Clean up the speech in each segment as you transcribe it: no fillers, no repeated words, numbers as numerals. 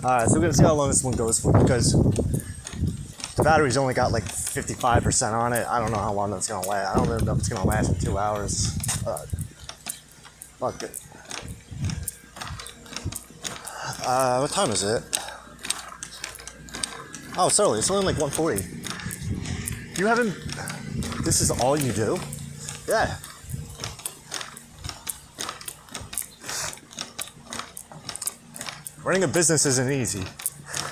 Alright, so we're gonna see how long this one goes for because the battery's only got like 55% on it. I don't know how long that's gonna last. I don't even know if it's gonna last for 2 hours. Fuck it. What time is it? Oh, it's early. It's only like 1:40. You haven't... This is all you do? Yeah. Running a business isn't easy.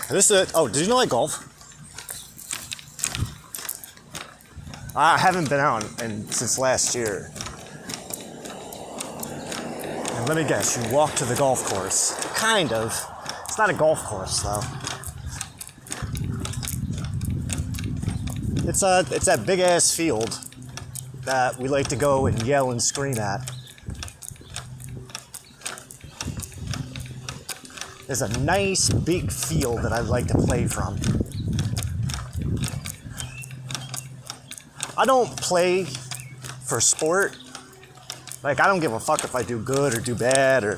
This is... Oh, did you know I golf? I haven't been out since last year. And let me guess, you walk to the golf course. Kind of. It's not a golf course, though. It's that big-ass field that we like to go and yell and scream at. There's a nice, big field that I like to play from. I don't play for sport. Like, I don't give a fuck if I do good or do bad, or...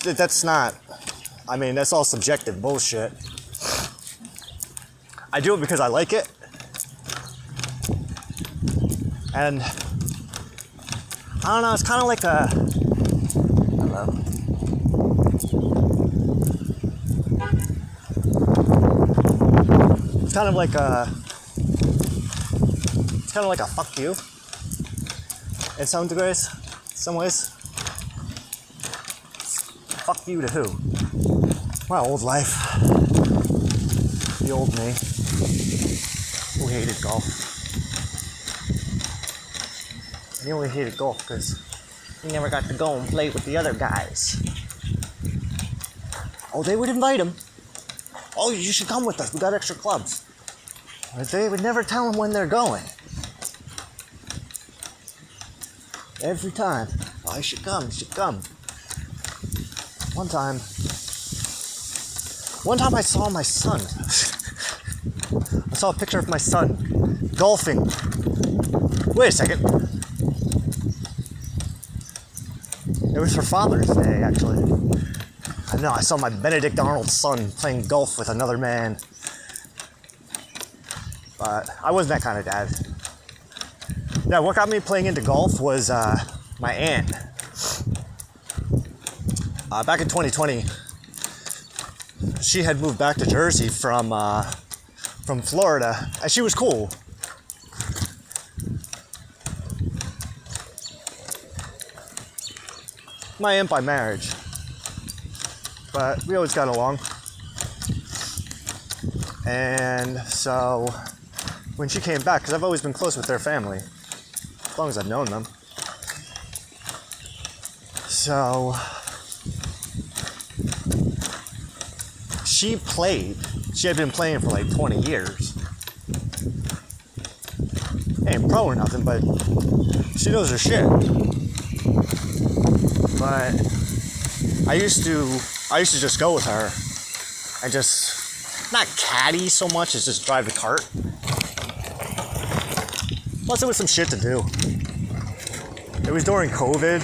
That's not... I mean, that's all subjective bullshit. I do it because I like it. And... I don't know, it's kind of like a... Hello? It's kind of like a... It's kind of like a fuck you. In some degrees. Some ways. Fuck you to who? My old life. The old me. Who hated golf. And he only hated golf because he never got to go and play with the other guys. Oh, they would invite him. Oh, you should come with us. We got extra clubs. But they would never tell him when they're going. Every time. Oh, you should come, you should come. One time I saw my son. I saw a picture of my son golfing. Wait a second. It was for Father's Day, actually. I know, I saw my Benedict Arnold son playing golf with another man. But I wasn't that kind of dad. Yeah, what got me playing into golf was my aunt. Back in 2020, she had moved back to Jersey from Florida, and she was cool. My aunt by marriage, but we always got along. And so when she came back, because I've always been close with their family, as long as I've known them. So she played. She had been playing for like 20 years. Ain't pro or nothing, but she knows her shit. But I used to just go with her and just not caddy so much as just drive the cart. Plus, it was some shit to do. It was during COVID.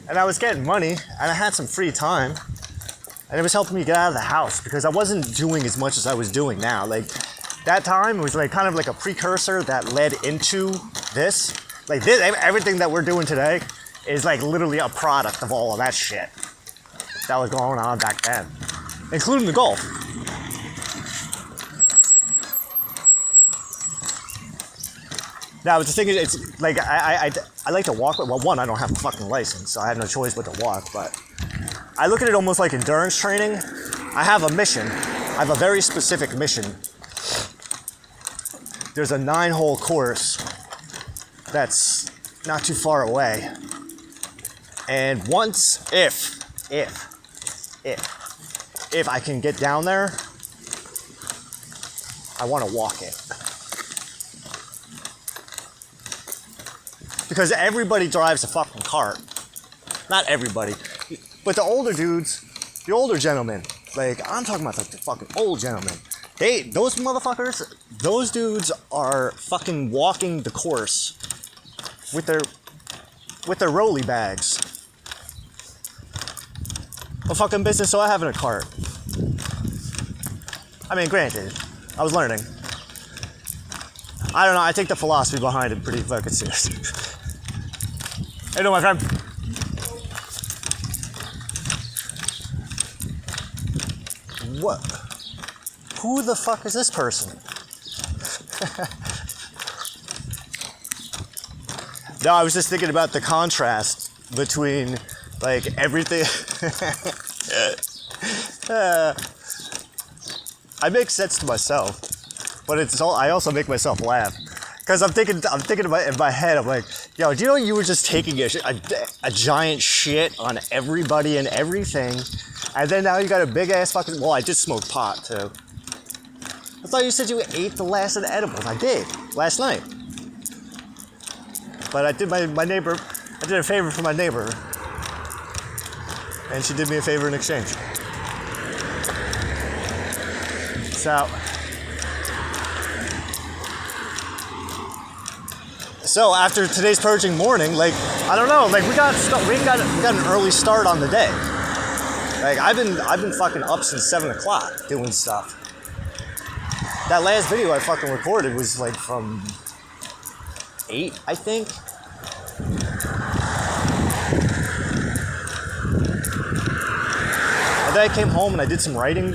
And I was getting money, and I had some free time. And it was helping me get out of the house, because I wasn't doing as much as I was doing now. Like, that time was like kind of like a precursor that led into this. Like, this, everything that we're doing today is like literally a product of all of that shit that was going on back then. Including the golf. Now, the thing is, it's like, I like to walk. Well, one, I don't have a fucking license, so I have no choice but to walk, but I look at it almost like endurance training. I have a mission. I have a very specific mission. There's a 9-hole course that's not too far away. And once, if I can get down there, I want to walk it. Because everybody drives a fucking cart. Not everybody. But the older dudes, the older gentlemen, like, I'm talking about like the fucking old gentlemen. Those motherfuckers, those dudes are fucking walking the course with their rolly bags. What fucking business do I have in a cart? I mean, granted, I was learning. I don't know, I take the philosophy behind it pretty fucking serious. How you doing, my friend? What? Who the fuck is this person? No, I was just thinking about the contrast between, like, everything. I make sense to myself, but I also make myself laugh. Because I'm thinking in my head, I'm like, yo, do you know you were just taking a giant shit on everybody and everything, and then now you got a big ass fucking, well, I just smoked pot too. I thought you said you ate the last of the edibles. I did, last night. But I did I did a favor for my neighbor, and she did me a favor in exchange. So after today's purging morning, like, I don't know, like we got an early start on the day. Like I've been fucking up since 7 o'clock doing stuff. That last video I fucking recorded was like from 8, I think. And then I came home and I did some writing.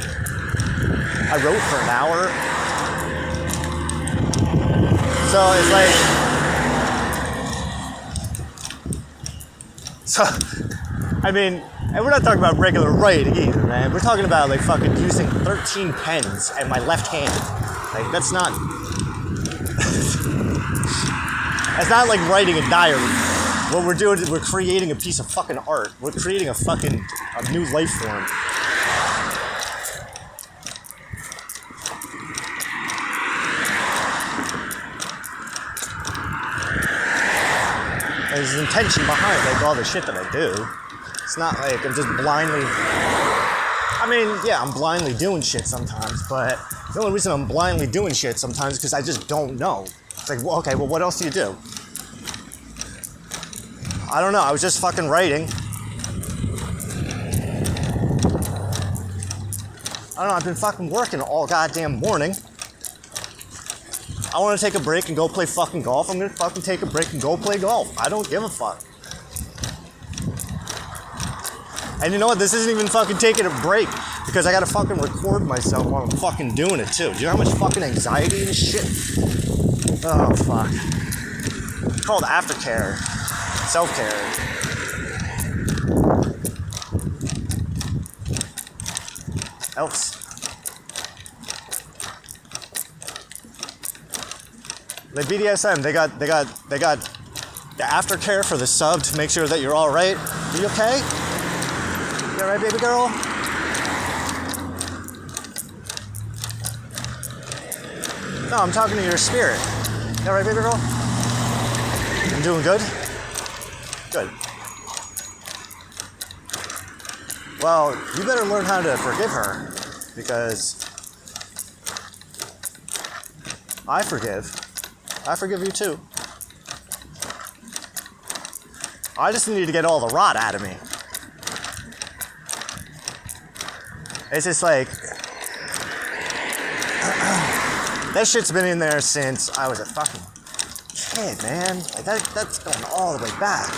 I wrote for an hour. So it's like, so, I mean, and we're not talking about regular writing either, man. We're talking about like fucking using 13 pens and my left hand. Like that's not, that's not like writing a diary. What we're doing is we're creating a piece of fucking art. We're creating a new life form. There's intention behind like all the shit that I do. It's not like I'm just blindly. I mean, yeah, I'm blindly doing shit sometimes, but the only reason I'm blindly doing shit sometimes is because I just don't know. It's like, well, okay, well, what else do you do? I don't know. I was just fucking writing. I don't know. I've been fucking working all goddamn morning. I want to take a break and go play fucking golf. I'm going to fucking take a break and go play golf. I don't give a fuck. And you know what? This isn't even fucking taking a break because I got to fucking record myself while I'm fucking doing it too. Do you know how much fucking anxiety and shit? Oh, fuck. It's called aftercare. Self-care. Else. The BDSM, they got the aftercare for the sub to make sure that you're all right. Are you okay? You all right, baby girl? No, I'm talking to your spirit. You all right, baby girl? I'm doing good? Good. Well, you better learn how to forgive her, because I forgive. I forgive you too. I just need to get all the rot out of me. It's just like, that shit's been in there since I was a fucking kid, man. Like that's going all the way back.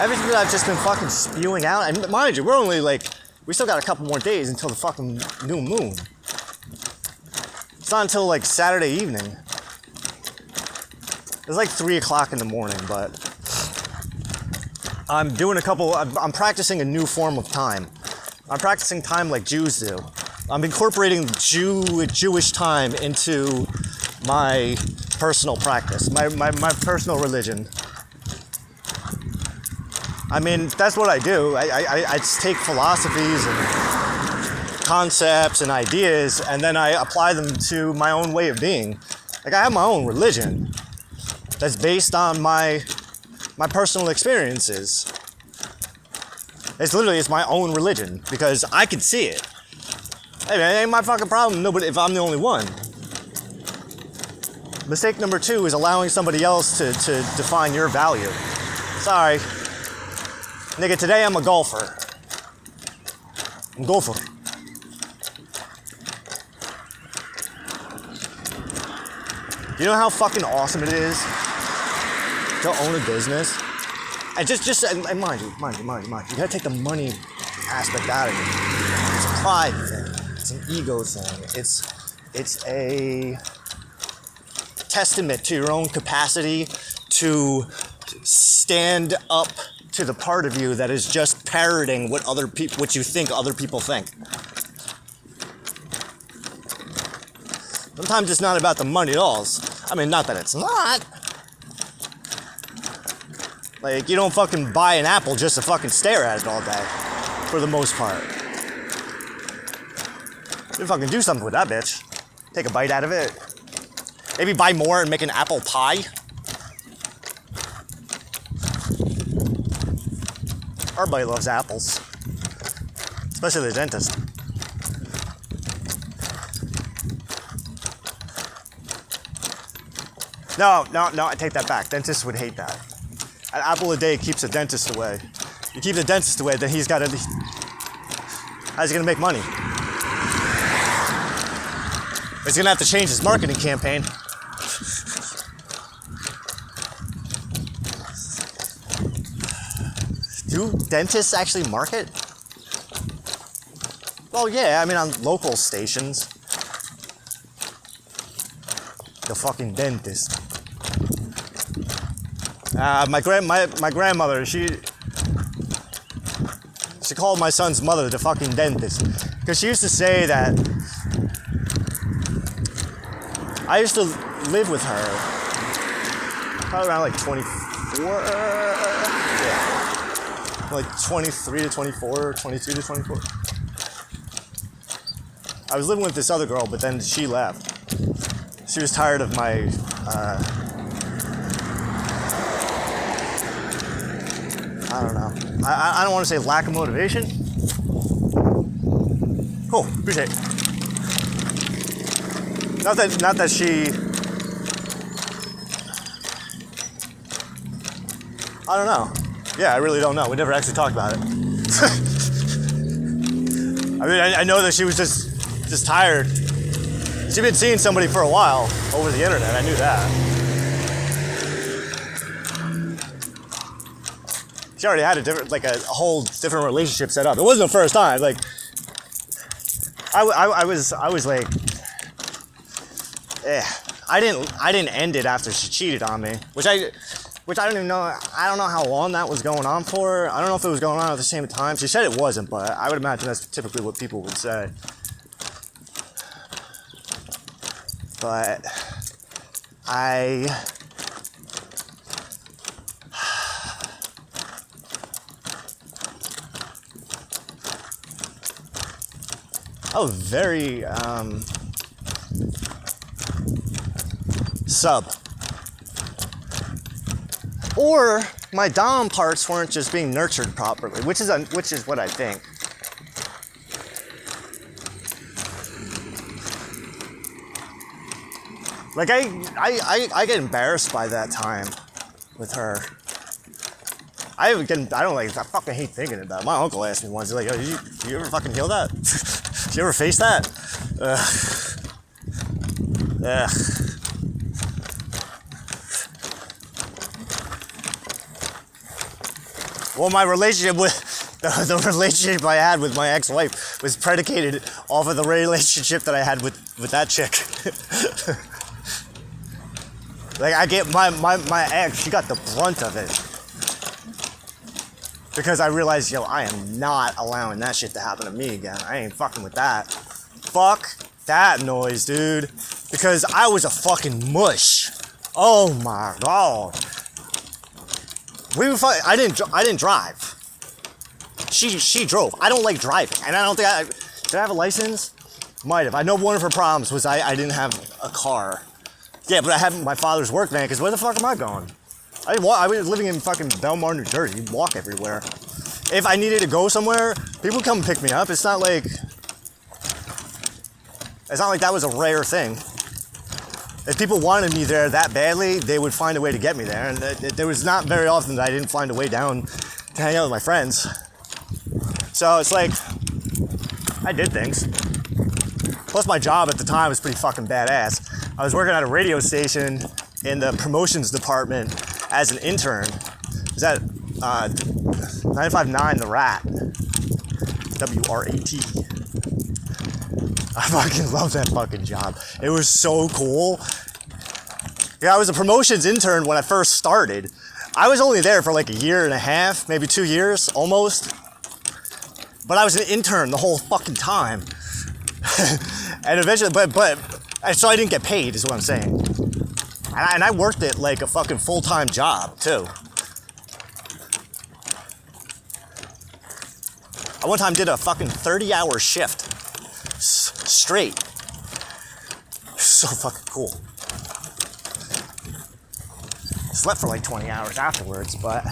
Everything that I've just been fucking spewing out, and mind you, we're only like, we still got a couple more days until the fucking new moon. It's not until like Saturday evening. It's like 3 o'clock in the morning, but I'm practicing a new form of time. I'm practicing time like Jews do. I'm incorporating Jewish time into my personal practice, my personal religion. I mean, that's what I do. I take philosophies and concepts and ideas, and then I apply them to my own way of being. Like, I have my own religion that's based on my personal experiences. It's my own religion, because I can see it. Hey man, it ain't my fucking problem, nobody, if I'm the only one. Mistake number 2 is allowing somebody else to define your value. Sorry. Nigga, today I'm a golfer. Go for it. You know how fucking awesome it is to own a business? And mind you, you gotta take the money aspect out of it. It's a pride thing. It's an ego thing. It's a testament to your own capacity to stand up to the part of you that is just parroting what you think other people think. Sometimes it's not about the money at all. I mean, not that it's not. Like, you don't fucking buy an apple just to fucking stare at it all day, for the most part. You fucking do something with that bitch. Take a bite out of it. Maybe buy more and make an apple pie. Everybody loves apples. Especially the dentist. No, I take that back. Dentists would hate that. An apple a day keeps the dentist away. You keep the dentist away, then how's he gonna make money? He's gonna have to change his marketing campaign. Do dentists actually market? Well, yeah, I mean on local stations. The fucking dentist. My grandmother, she called my son's mother the fucking dentist. Because she used to say that I used to live with her probably around like 24, yeah, like 23 to 24, 22 to 24. I was living with this other girl, but then she left. She was tired of my I don't know. I don't want to say lack of motivation. Cool, appreciate it. Not that she. I don't know. Yeah, I really don't know. We never actually talked about it. I mean, I know that she was just tired. She'd been seeing somebody for a while over the internet. I knew that. She already had a whole different relationship set up. It wasn't the first time. Like, I was like, I didn't end it after she cheated on me, which I don't even know. I don't know how long that was going on for. I don't know if it was going on at the same time. She said it wasn't, but I would imagine that's typically what people would say. But oh, very sub. Or my dom parts weren't just being nurtured properly, which is what I think. Like I get embarrassed by that time with her. I fucking hate thinking about it. My uncle asked me once, he's like, "Yo, did you ever fucking heal that? Did you ever face that?" Well, my relationship with the relationship I had with my ex-wife was predicated off of the relationship that I had with that chick. Like, I get my ex, she got the brunt of it. Because I realized, I am not allowing that shit to happen to me again. I ain't fucking with that. Fuck that noise, dude. Because I was a fucking mush. Oh my god. I didn't drive. She drove. I don't like driving. And I don't think did I have a license? Might have. I know one of her problems was I didn't have a car. Yeah, but I have my father's work van, because where the fuck am I going? I was living in fucking Belmar, New Jersey. You walk everywhere. If I needed to go somewhere, people come pick me up. It's not like that was a rare thing. If people wanted me there that badly, they would find a way to get me there. And there was not very often that I didn't find a way down to hang out with my friends. So it's like, I did things. Plus, my job at the time was pretty fucking badass. I was working at a radio station in the promotions department as an intern. It was at 959 The Rat. WRAT. I fucking love that fucking job. It was so cool. Yeah, I was a promotions intern when I first started. I was only there for like a year and a half, maybe 2 years, almost. But I was an intern the whole fucking time. And eventually, so I didn't get paid, is what I'm saying. And I worked it like a fucking full-time job, too. I one time did a fucking 30-hour shift. Straight. So fucking cool. Slept for like 20 hours afterwards, but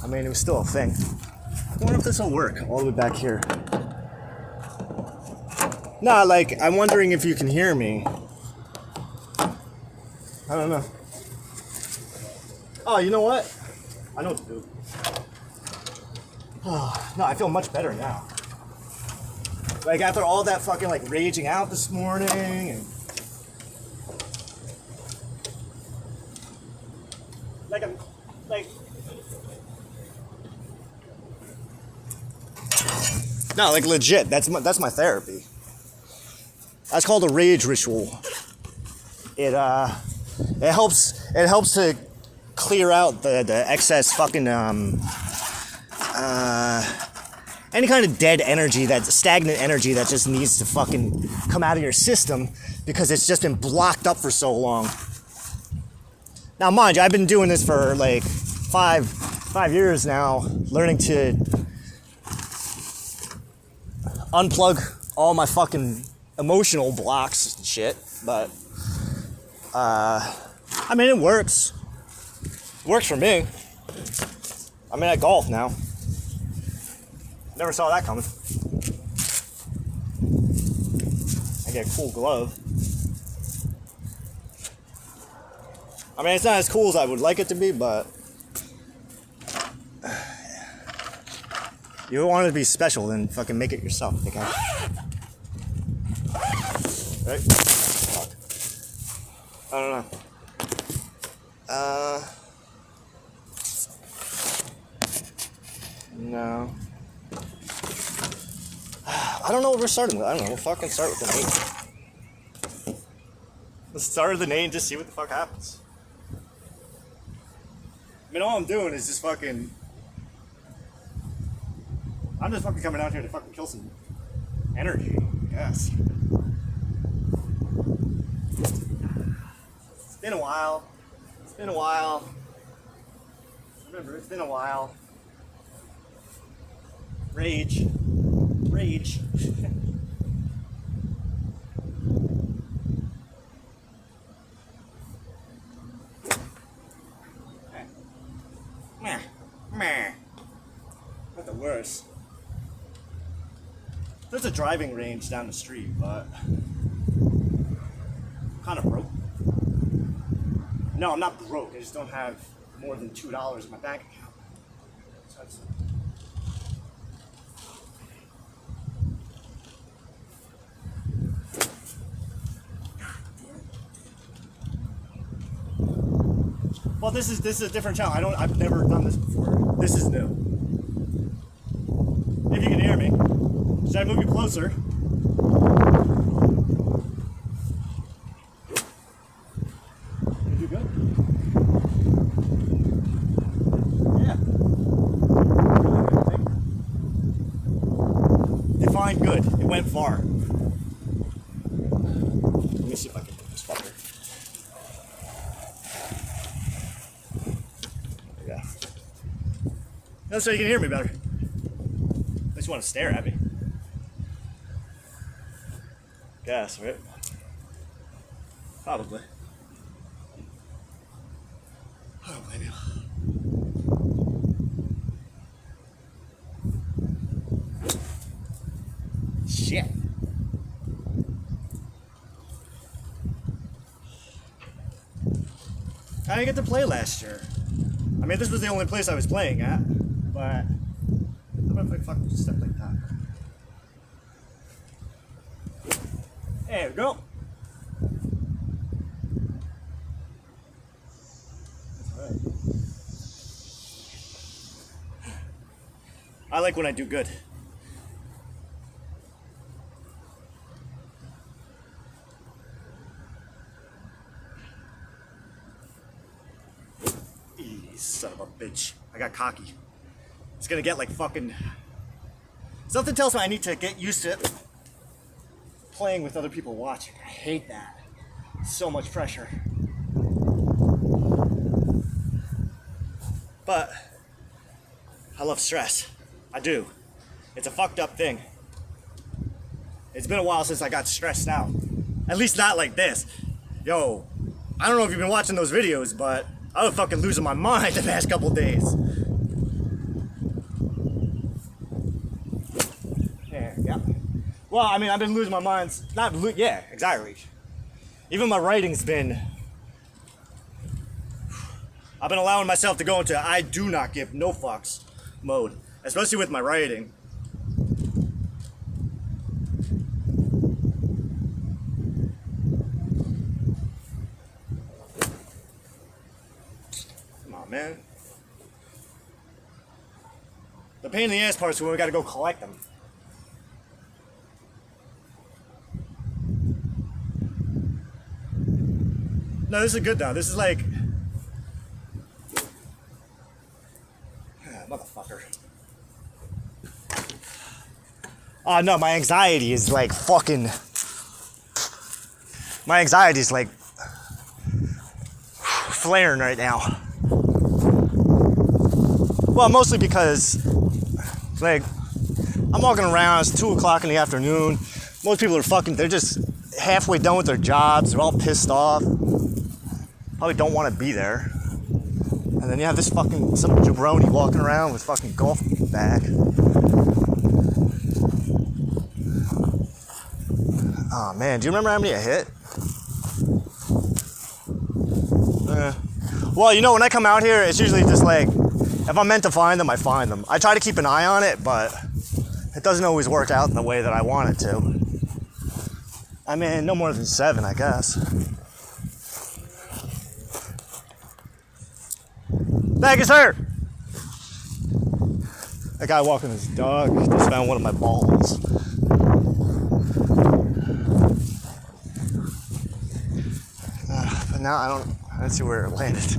I mean, it was still a thing. I wonder if this will work all the way back here. Nah, like, I'm wondering if you can hear me. I don't know. Oh, you know what? I know what to do. Oh, no, I feel much better now. Like, after all that fucking, like, raging out this morning and... Like, I'm... Like... No, like, legit. That's my therapy. That's called a rage ritual. It helps to clear out the excess fucking any kind of dead energy, that stagnant energy that just needs to fucking come out of your system because it's just been blocked up for so long. Now, mind you, I've been doing this for like five years now, learning to unplug all my fucking emotional blocks and shit, but I mean, it works. It works for me. I'm at golf now. Never saw that coming. I get a cool glove. I mean, it's not as cool as I would like it to be, but you want it to be special, then fucking make it yourself, okay? Right? Fuck. I don't know. No. I don't know what we're starting with. I don't know. We'll fucking start with the name. Let's start with the name, just see what the fuck happens. I mean, all I'm doing is just fucking... I'm just fucking coming out here to fucking kill some energy, I guess. It's been a while. It's been a while. Remember, it's been a while. Rage. Rage. Meh. Meh. Not the worst. There's a driving range down the street, but I'm kind of broke. No, I'm not broke. I just don't have more than $2 in my bank account. So that's... Well, this is a different channel. I've never done this before. This is new. If you can hear me. Should I move you closer? Did you good? Yeah. Define good. It went far. Let me see if I can put this fucker. Yeah. That's so you can hear me better. At least you want to stare at me. Gas, right? Probably. I don't blame you. Shit. I didn't get to play last year. I mean, this was the only place I was playing at, but how about if I fucking step like that? There we go. I like when I do good. Son of a bitch. I got cocky. It's gonna get like fucking... Something tells me I need to get used to playing with other people watching. I hate that. So much pressure. But I love stress. I do. It's a fucked up thing. It's been a while since I got stressed out. At least not like this. Yo, I don't know if you've been watching those videos, but I was fucking losing my mind the past couple days. Yeah. Well, I mean, I've been losing my mind. Yeah, exactly. Even my writing's been... I've been allowing myself to go into I do not give no fucks mode. Especially with my writing. Come on, man. The pain in the ass part is when we gotta go collect them. No, this is good though. This is like... Motherfucker. Oh no, my anxiety is like fucking... My anxiety is like... flaring right now. Well, mostly because... like... I'm walking around, it's 2 o'clock in the afternoon. Most people are fucking... they're just halfway done with their jobs. They're all pissed off. Probably don't want to be there. And then you have this fucking, some jabroni walking around with fucking golf bag. Oh man, do you remember how many I hit? Well, you know, when I come out here, it's usually just like, if I'm meant to find them, I find them. I try to keep an eye on it, but it doesn't always work out in the way that I want it to. I mean, no more than 7, I guess. Thank you, sir. That guy walking his dog just found one of my balls. But now I don't see where it landed.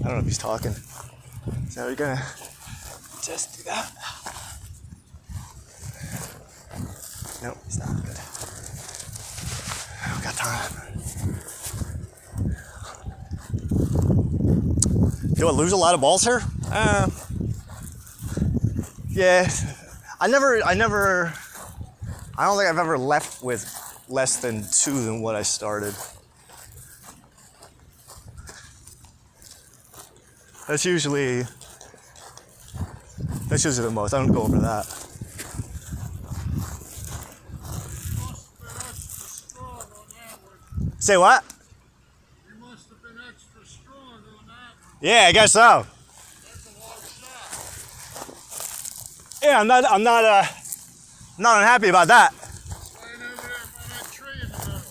I don't know if he's talking. So we're gonna just do that. Nope, he's not good. I don't got time. Do I lose a lot of balls here? Yeah. I don't think I've ever left with less than 2 than what I started. That's usually the most. I don't go over that. Say what? You must have been extra strong on that one. Yeah, I guess so. That's a long shot. Yeah, I'm not unhappy about that. Laying over there by that tree in the middle.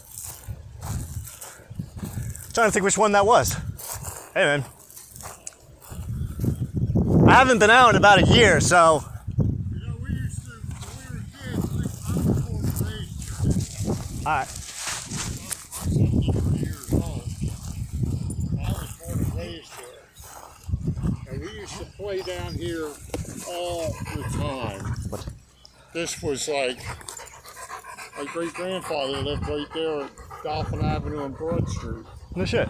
Trying to think which one that was. Hey man. I haven't been out in about a year, so. You know, we used to, when we were kids, I was born and raised here. Alright. I'm 73 years old. I was born and raised here. And we used to play down here all the time. What? This was like, my great-grandfather lived right there at Dolphin Avenue and Broad Street. No shit.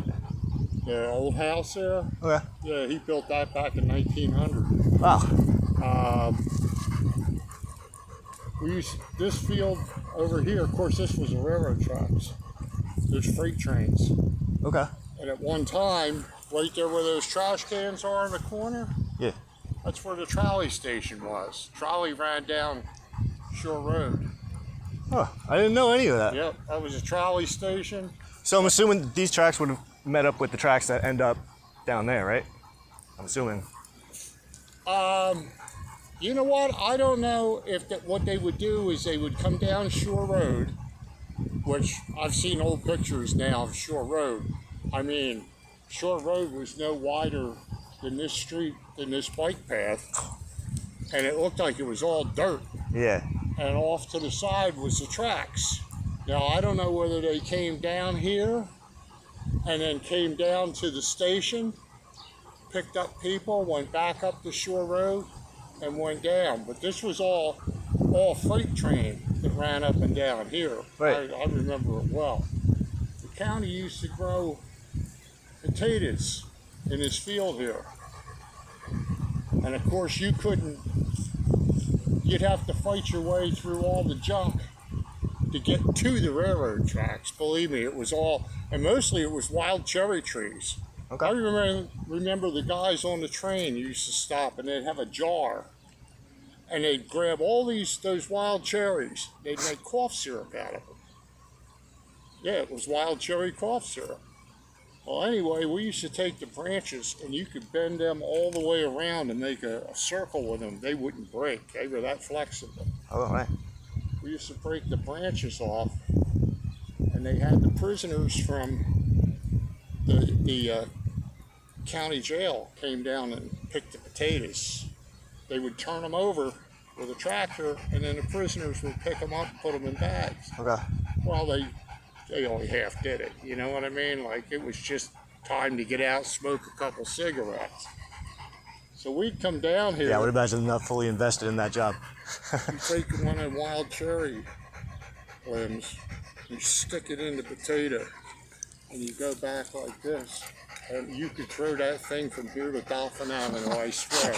The old house there. Okay. Yeah, he built that back in 1900. Wow. This field over here, of course, this was the railroad tracks. There's freight trains. Okay. And at one time, right there where those trash cans are in the corner, Yeah. that's where the trolley station was. Trolley ran down Shore Road. Oh, I didn't know any of that. Yep, that was a trolley station. So I'm assuming these tracks would have met up with the tracks that end up down there, right? I'm assuming. You know what? I don't know if what they would do is they would come down Shore Road, which I've seen old pictures now of Shore Road. I mean, Shore Road was no wider than this street, than this bike path, and it looked like it was all dirt. Yeah. And off to the side was the tracks. Now, I don't know whether they came down here and then came down to the station, picked up people, went back up the Shore Road, and went down. But this was all freight train that ran up and down here. Right. I remember it well. The county used to grow potatoes in this field here. And of course you'd have to fight your way through all the junk to get to the railroad tracks. Believe me, it was all, and mostly it was wild cherry trees. Okay. I remember the guys on the train used to stop and they'd have a jar and they'd grab all those wild cherries. They'd make cough syrup out of them. Yeah, it was wild cherry cough syrup. Well, anyway, we used to take the branches and you could bend them all the way around and make a circle with them. They wouldn't break. They were that flexible. Oh, right. We used to break the branches off, and they had the prisoners from the county jail came down and picked the potatoes. They would turn them over with a tractor, and then the prisoners would pick them up and put them in bags. Okay. Well, they only half did it. You know what I mean? Like, it was just time to get out, smoke a couple cigarettes. So we'd come down here. Yeah, I would imagine not fully invested in that job. You take one of the wild cherry limbs, you stick it in the potato, and you go back like this, and you could throw that thing from here to Dolphin Avenue, I swear.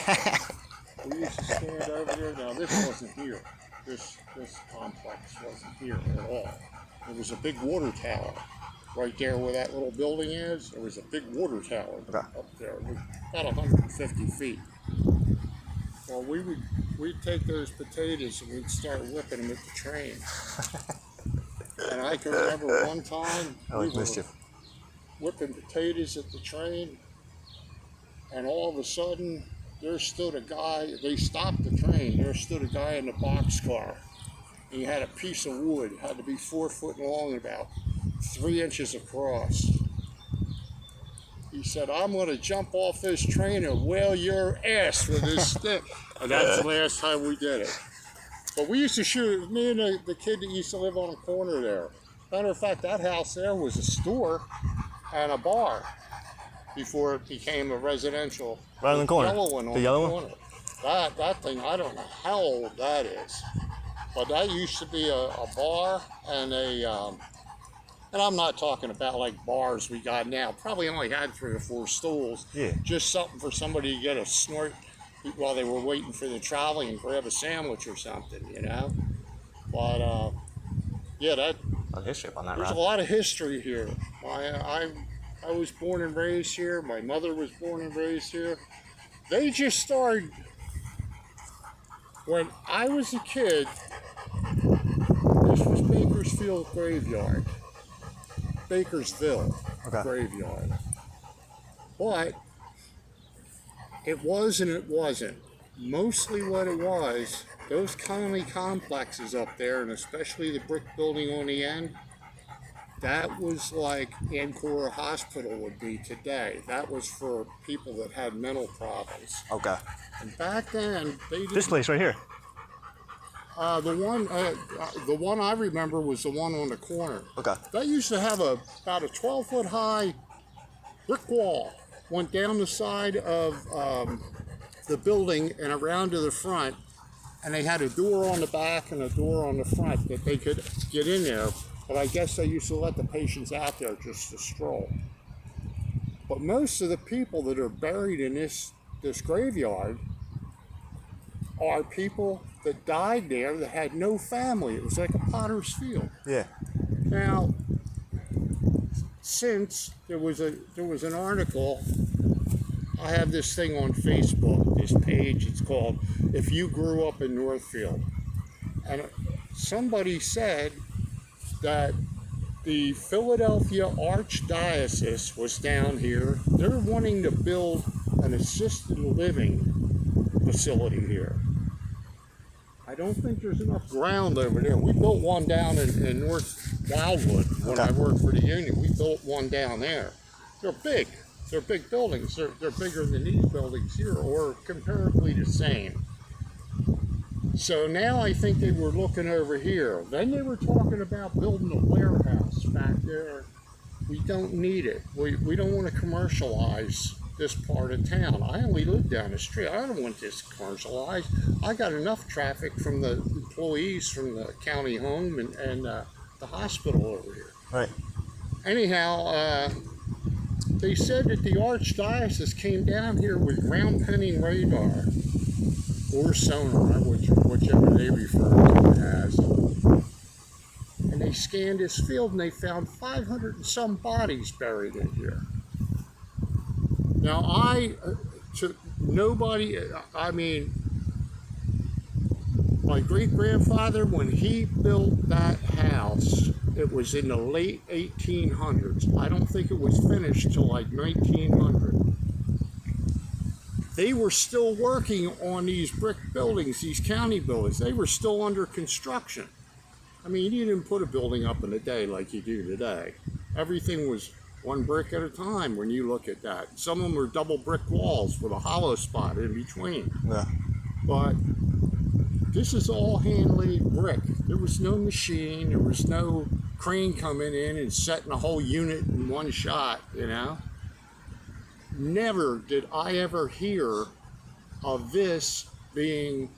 We used to stand over there. Now, this wasn't here. This complex wasn't here at all. There was a big water tower. Right there where that little building is, there was a big water tower up there, about 150 feet. Well, we'd take those potatoes and we'd start whipping them at the train. And I can remember one time we were whipping potatoes at the train, and all of a sudden there stood a guy. They stopped the train. There stood a guy in the boxcar. He had a piece of wood, had to be 4 foot long and about 3 inches across. He said, "I'm going to jump off this train and whale your ass with this stick." And that's the last time we did it. But we used to shoot, me and the kid that used to live on the corner there. Matter of fact, that house there was a store and a bar before it became a residential. Right in the corner. Yellow one on the yellow corner. That thing, I don't know how old that is. But that used to be a bar and and I'm not talking about like bars we got now. Probably only had 3 or 4 stools. Yeah. Just something for somebody to get a snort while they were waiting for the trolley and grab a sandwich or something, you know. But yeah, a lot of history on that there's ride. a lot of history here. I was born and raised here. My mother was born and raised here. They just started when I was a kid. This was Bakersfield Graveyard. Bakersville Graveyard. But it was and it wasn't. Mostly what it was, those county complexes up there, and especially the brick building on the end, that was like Ancora Hospital would be today. That was for people that had mental problems. Okay. And back then, they didn't. This place right here. The one I remember was the one on the corner. Okay. That used to have about a 12-foot high brick wall. Went down the side of the building and around to the front, and they had a door on the back and a door on the front that they could get in there. But I guess they used to let the patients out there just to stroll. But most of the people that are buried in this graveyard are people that died there that had no family. It was like a potter's field. Yeah. Now, since there was an article, I have this thing on Facebook, this page, it's called "If You Grew Up in Northfield." And somebody said that the Philadelphia Archdiocese was down here. They're wanting to build an assisted living facility here. I don't think there's enough ground over there. We built one down in North Wildwood when I worked for the union. We built one down there. They're big. They're big buildings. They're bigger than these buildings here, or comparably the same. So now I think they were looking over here. Then they were talking about building a warehouse back there. We don't need it. We don't want to commercialize this part of town. I only live down the street. I don't want this commercialized. I got enough traffic from the employees from the county home and the hospital over here. Right. Anyhow, they said that the Archdiocese came down here with ground penning radar or sonar, whichever they refer to it as. And they scanned this field and they found 500 and some bodies buried in here. Now my great-grandfather, when he built that house, it was in the late 1800s. I don't think it was finished till like 1900. They were still working on these brick buildings, these county buildings. They were still under construction. I mean, you didn't put a building up in a day like you do today. Everything was one brick at a time when you look at that. Some of them were double brick walls with a hollow spot in between. Yeah. But this is all hand-laid brick. There was no machine. There was no crane coming in and setting a whole unit in one shot, you know. Never did I ever hear of this being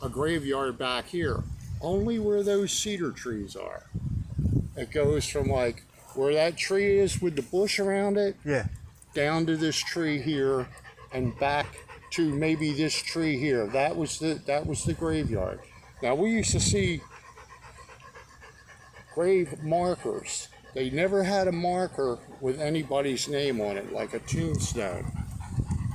a graveyard back here. Only where those cedar trees are. It goes from like where that tree is with the bush around it, Yeah. down to this tree here, and back to maybe this tree here. That was the graveyard. Now we used to see grave markers. They never had a marker with anybody's name on it, like a tombstone.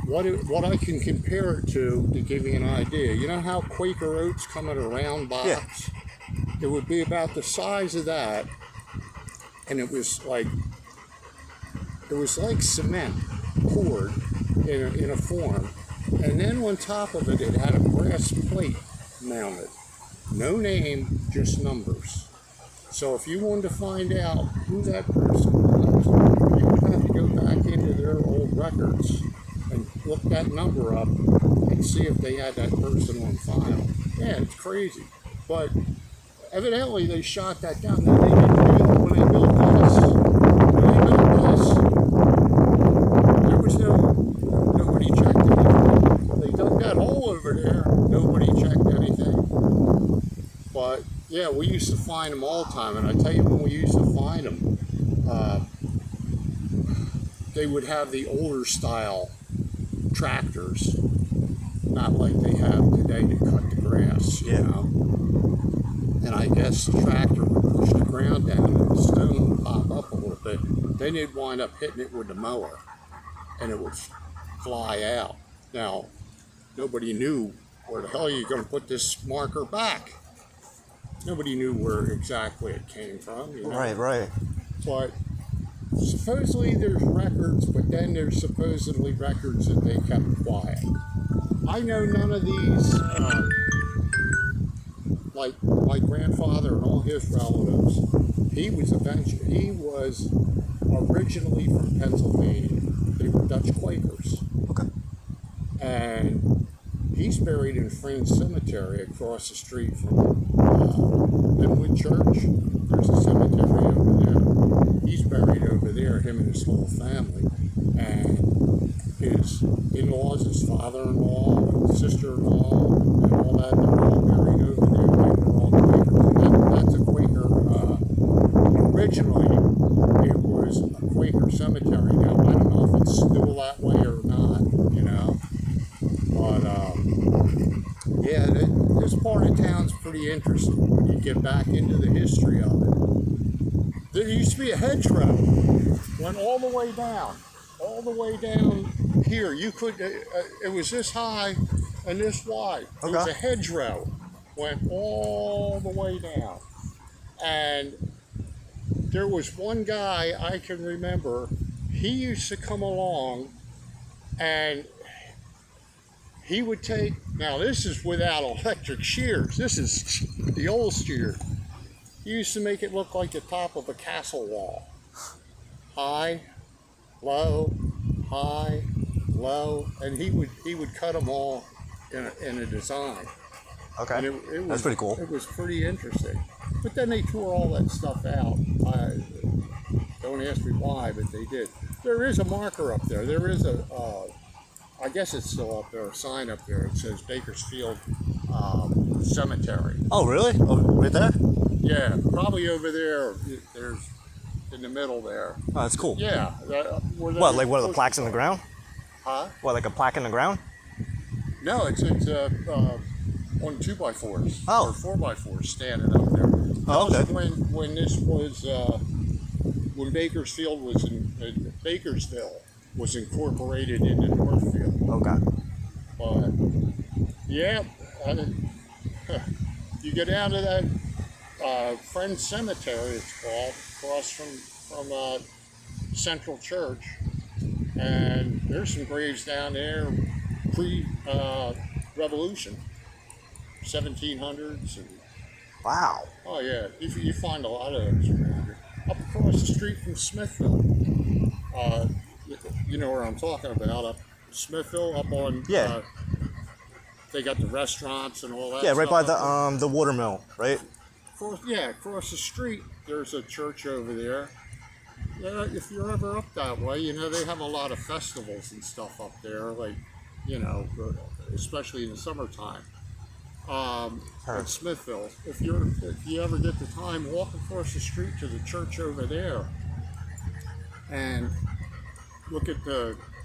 What I can compare it to give you an idea, you know how Quaker oats come in a round box? Yeah. It would be about the size of that, and it was like cement poured in a form, and then on top of it, it had a brass plate mounted. No name, just numbers. So if you wanted to find out who that person was, you would have to go back into their old records and look that number up and see if they had that person on file. Yeah, it's crazy. But evidently they shot that down. Now they didn't do it when they built this. There was nobody checked anything. They dug that hole over there. Nobody checked anything. But yeah, we used to find them all the time, and I tell you, when we used to find them, they would have the older style tractors, not like they have today to cut the grass, you know. And I guess the tractor would push the ground down and the stone would pop up a little bit. Then they'd wind up hitting it with the mower and it would fly out. Now, nobody knew where the hell you're going to put this marker back. Nobody knew where exactly it came from, you know. Right. But supposedly there's records, but then there's supposedly records that they kept quiet. I know none of these, like my grandfather and all his relatives, he was originally from Pennsylvania. They were Dutch Quakers. Okay. And he's buried in Frayne Cemetery across the street from Linwood Church. There's a cemetery over there. He's buried over there, him and his whole family. And his in-laws, his father-in-law, sister-in-law, and all that, they're all buried over there. They were all Quakers. That's a Quaker. Originally, it was a Quaker cemetery. Now, I don't know if it's still that way or not, you know. But, yeah, this part of town's pretty interesting when you get back into the history of it. There used to be a hedgerow, went all the way down here. You could, it was this high and this wide. It was a hedgerow, went all the way down. And there was one guy I can remember, he used to come along and he would take, now this is without electric shears. This is the old shear. He used to make it look like the top of a castle wall. High, low, high, low, and he would cut them all in a design. Okay, And it was, that's pretty cool. It was pretty interesting. But then they tore all that stuff out. Don't ask me why, but they did. There is a marker up there. There is I guess it's still up there, a sign up there. It says Bakersfield Cemetery. Oh, really? Oh, right there? Yeah, probably over there. There's in the middle there. Oh, that's cool. Yeah. What, like what are the plaques in the ground? Huh? What, like a plaque in the ground? No, it's on 2x4s. Oh. Or 4x4s standing up there. Oh, okay. When this was when Bakersfield was in Bakersville was incorporated into Northfield. Okay. But yeah, you get down to that Friends Cemetery, it's called, across from Central Church, and there's some graves down there pre-Revolution, 1700s. And, Wow. oh yeah, you find a lot of those around here. Up across the street from Smithville, you know where I'm talking about, up Smithville, up on, Yeah. they got the restaurants and all that Yeah, right by stuff the watermill, right? across the street, there's a church over there. Yeah, if you're ever up that way, you know, they have a lot of festivals and stuff up there, like, you know, especially in the summertime. In Smithville, if you ever get the time, walk across the street to the church over there and look at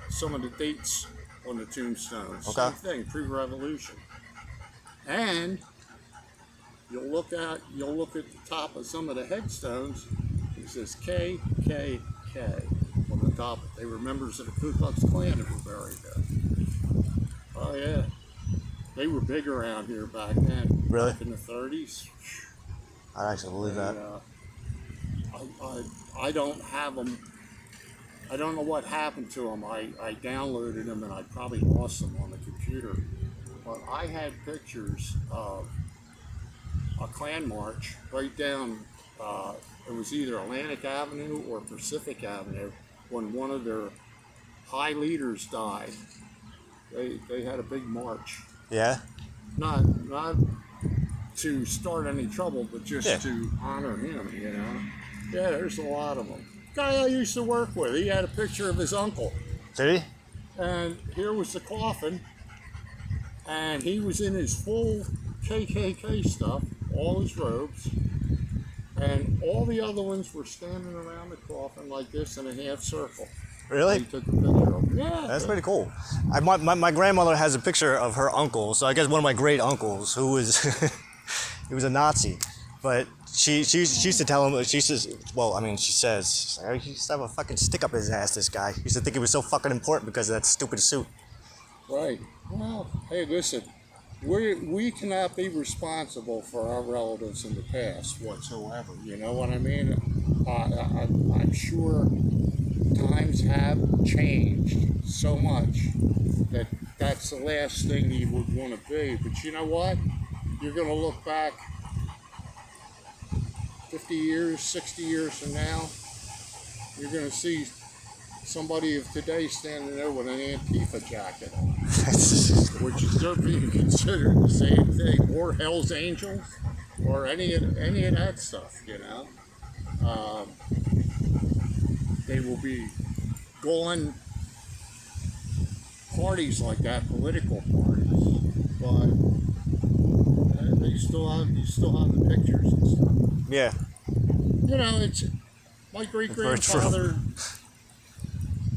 some of the dates on the tombstones. Okay. Same thing, pre-revolution. And you'll look at the top of some of the headstones. It says KKK on the top. They were members of the Ku Klux Klan that were buried there. Oh yeah, they were big around here back then. Really? Back in the 30s. I actually believe that. I don't have them. I don't know what happened to them. I downloaded them and I probably lost them on the computer. But I had pictures of a Klan march right down, it was either Atlantic Avenue or Pacific Avenue, when one of their high leaders died. They had a big march. Yeah? Not to start any trouble, but just to honor him, you know. Yeah, there's a lot of them. Guy I used to work with, he had a picture of his uncle. Did he? And here was the coffin, and he was in his full KKK stuff, all his robes, and all the other ones were standing around the coffin like this in a half circle. Really? He took a picture of him. Yeah. That's pretty cool. My grandmother has a picture of her uncle, so I guess one of my great uncles, who was he was a Nazi, but she used to tell him, she says, he used to have a fucking stick up his ass, this guy. He used to think he was so fucking important because of that stupid suit. Right. Well, hey, listen, we cannot be responsible for our relatives in the past whatsoever. You know what I mean? I'm sure times have changed so much that that's the last thing you would want to be. But you know what? You're going to look back 50 years, 60 years from now, you're going to see somebody of today standing there with an Antifa jacket on, which is they're being considered the same thing, or Hell's Angels, or any of that stuff, you know. They will be going parties like that, political parties, but you still have the pictures and stuff. Yeah. You know, it's my great-grandfather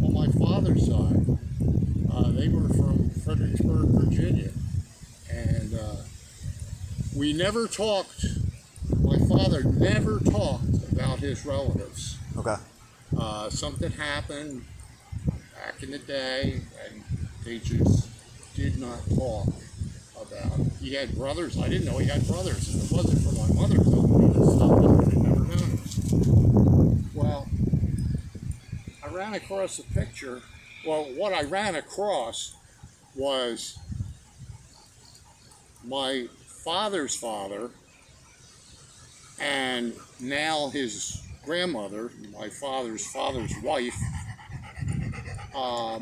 on my father's side. They were from Fredericksburg, Virginia, and we never talked. My father never talked about his relatives. Okay. Something happened back in the day, and they just did not talk about it. He had brothers. I didn't know he had brothers, and it wasn't for my mother telling me this stuff. I would have never known. Well, I ran across a picture. Well, what I ran across was my father's father and now his grandmother, my father's wife, I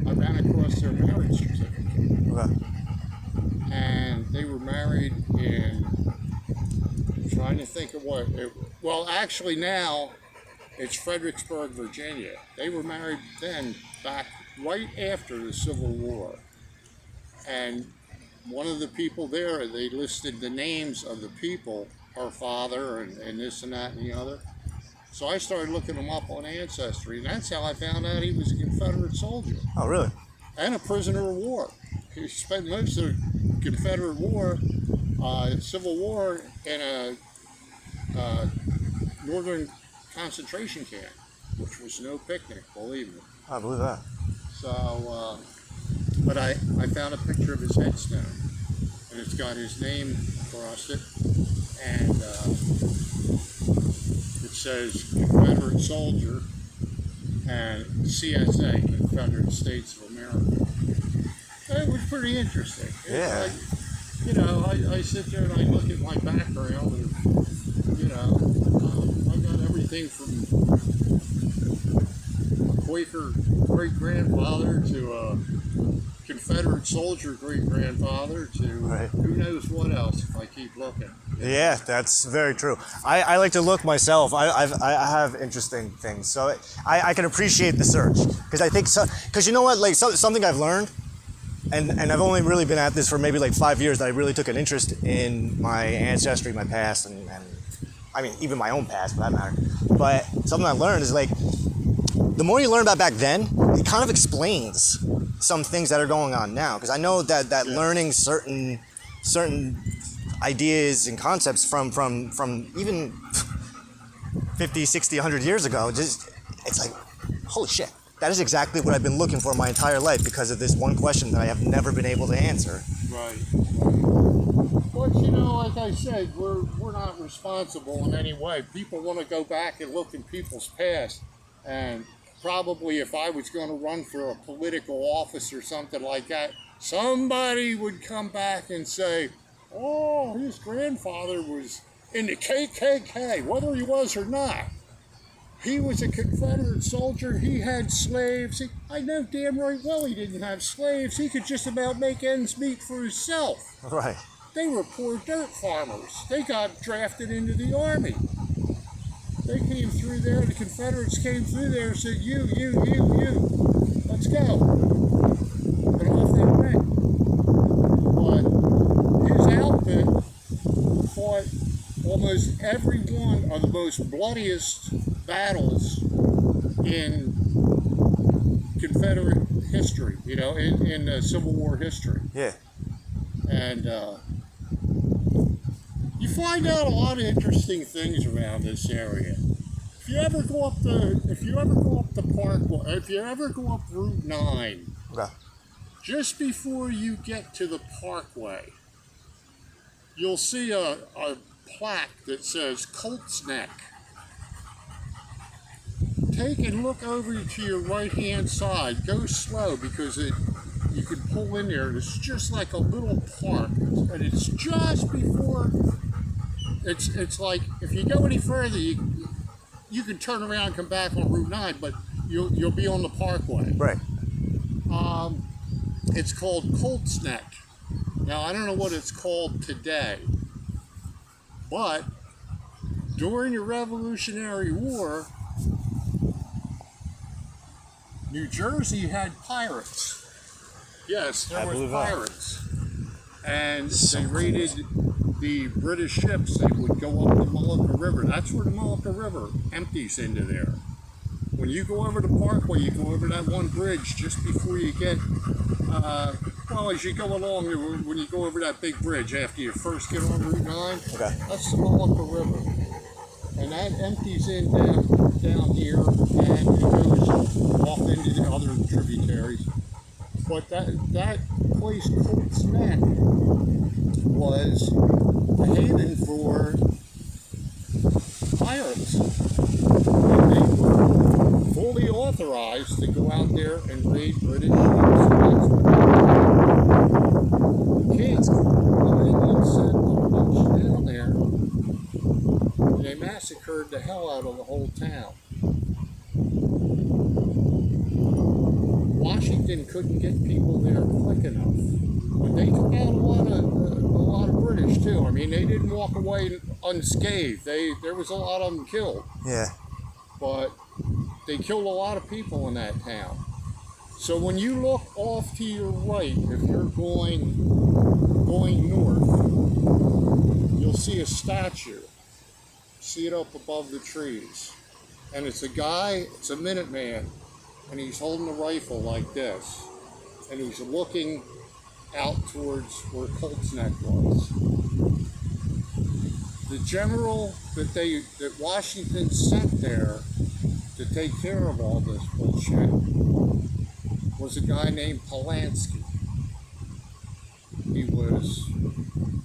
ran across their marriage certificate. Okay. And they were married in, I'm trying to think of what, well, actually now it's Fredericksburg, Virginia. They were married then, back right after the Civil War. And one of the people there, they listed the names of the people, her father and this and that and the other. So I started looking him up on Ancestry, and that's how I found out he was a Confederate soldier. Oh, really? And a prisoner of war. He spent most of the Confederate War, Civil War, in a northern concentration camp, which was no picnic, believe me. I believe that. So, but I found a picture of his headstone, and it's got his name across it, and it says Confederate soldier and CSA, Confederate States of America. It was pretty interesting. Yeah. I sit there and I look at my background, and I got everything from a Quaker great-grandfather to a Confederate soldier great-grandfather to who knows what else if I keep looking. Yeah, that's very true. I like to look myself. I have interesting things, so I can appreciate the search because I think because you know what, like something I've learned, and I've only really been at this for maybe like 5 years that I really took an interest in my ancestry, my past, and I mean even my own past for that matter. But something I learned is like the more you learn about back then, it kind of explains some things that are going on now. Because I know that learning certain ideas and concepts from even 50, 60, 100 years ago, it's like, holy shit, that is exactly what I've been looking for my entire life because of this one question that I have never been able to answer. Right. But like I said, we're not responsible in any way. People want to go back and look in people's past, and probably if I was going to run for a political office or something like that, somebody would come back and say, oh, his grandfather was in the KKK, whether he was or not. He was a Confederate soldier. He had slaves. I know damn right well he didn't have slaves. He could just about make ends meet for himself. Right. They were poor dirt farmers. They got drafted into the army. They came through there, the Confederates came through there and said, you, let's go. And off they went. But his outfit fought almost every one of the most bloodiest battles in Confederate history, in Civil War history. Yeah. And you find out a lot of interesting things around this area. If you ever go up Route 9, Okay. just before you get to the Parkway, you'll see a plaque that says Colt's Neck. Take and look over to your right-hand side. Go slow because you can pull in there. It's just like a little park, and it's just before. It's like if you go any further, you can turn around and come back on Route 9, but you'll be on the Parkway. Right. It's called Colt's Neck. Now I don't know what it's called today, but during the Revolutionary War, New Jersey had pirates. Yes, there were pirates. And they raided the British ships. They would go up the Mullica River. That's where the Mullica River empties into there. When you go over the Parkway, you go over that one bridge just before you get, as you go along, when you go over that big bridge after you first get on Route 9, that's the Mullica River. And that empties in down here, and it goes off into the other tributaries. But that place, Colt's Neck, was a haven for pirates. And they were fully authorized to go out there and raid British ships. That's what they did. Kids, the Indians sent a bunch down there, and they massacred the hell out of the whole town. Washington couldn't get people there quick enough. But they took out a lot of British too. I mean, they didn't walk away unscathed. There was a lot of them killed. Yeah. But they killed a lot of people in that town. So when you look off to your right, if you're going north, you'll see a statue. See it up above the trees. And it's a guy, it's a Minuteman, and he's holding a rifle like this. And he's looking out towards where Colt's Neck was. The general that Washington sent there to take care of all this bullshit was a guy named Polanski. He was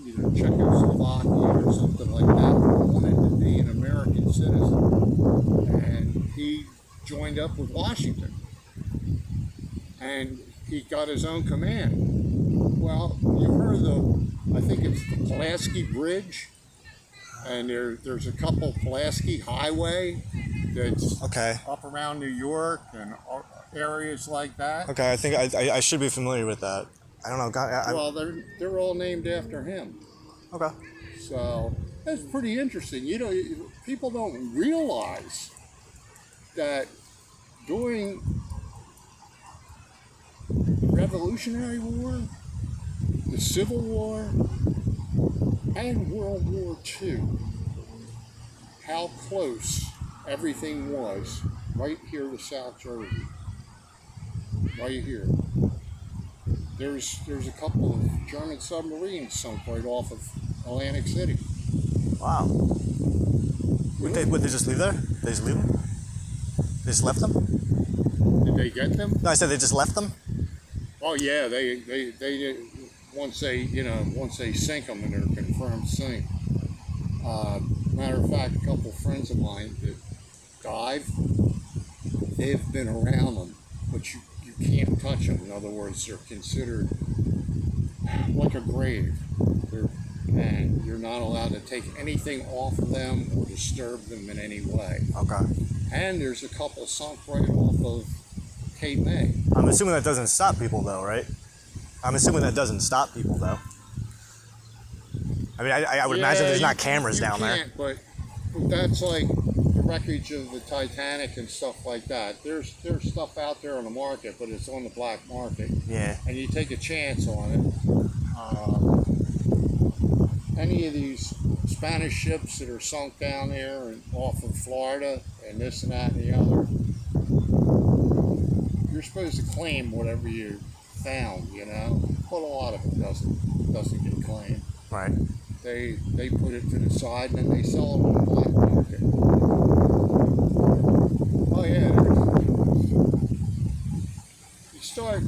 either Czechoslovakia or something like that, but wanted to be an American citizen. And he joined up with Washington. And he got his own command. Well, you've heard I think it's the Pulaski Bridge, and there's a couple Pulaski Highway that's up around New York and areas like that. Okay, I think I should be familiar with that. I don't know. Well, they're all named after him. Okay. So that's pretty interesting. You know, people don't realize that during the Revolutionary War, the Civil War, and World War II, how close everything was right here to South Jersey. Right here. There's a couple of German submarines sunk right off of Atlantic City. Wow. Would they just leave there? They just leave them? They just left them? Did they get them? No, I said they just left them. Oh yeah, they once they sink them, and they're confirmed sink. Matter of fact, a couple friends of mine that dive, they've been around them, but you can't touch them. In other words, they're considered like a grave. And you're not allowed to take anything off of them or disturb them in any way. Okay. And there's a couple sunk right off of Cape May. I'm assuming that doesn't stop people, though, right? I mean, I would imagine there's not cameras down there. But that's like the wreckage of the Titanic and stuff like that. There's stuff out there on the market, but it's on the black market. Yeah. And you take a chance on it. Any of these Spanish ships that are sunk down there and off of Florida and this and that and the other, you're supposed to claim whatever you found, you know. But a lot of it doesn't get claimed. Right. They put it to the side and then they sell it on the black market. Oh yeah, you start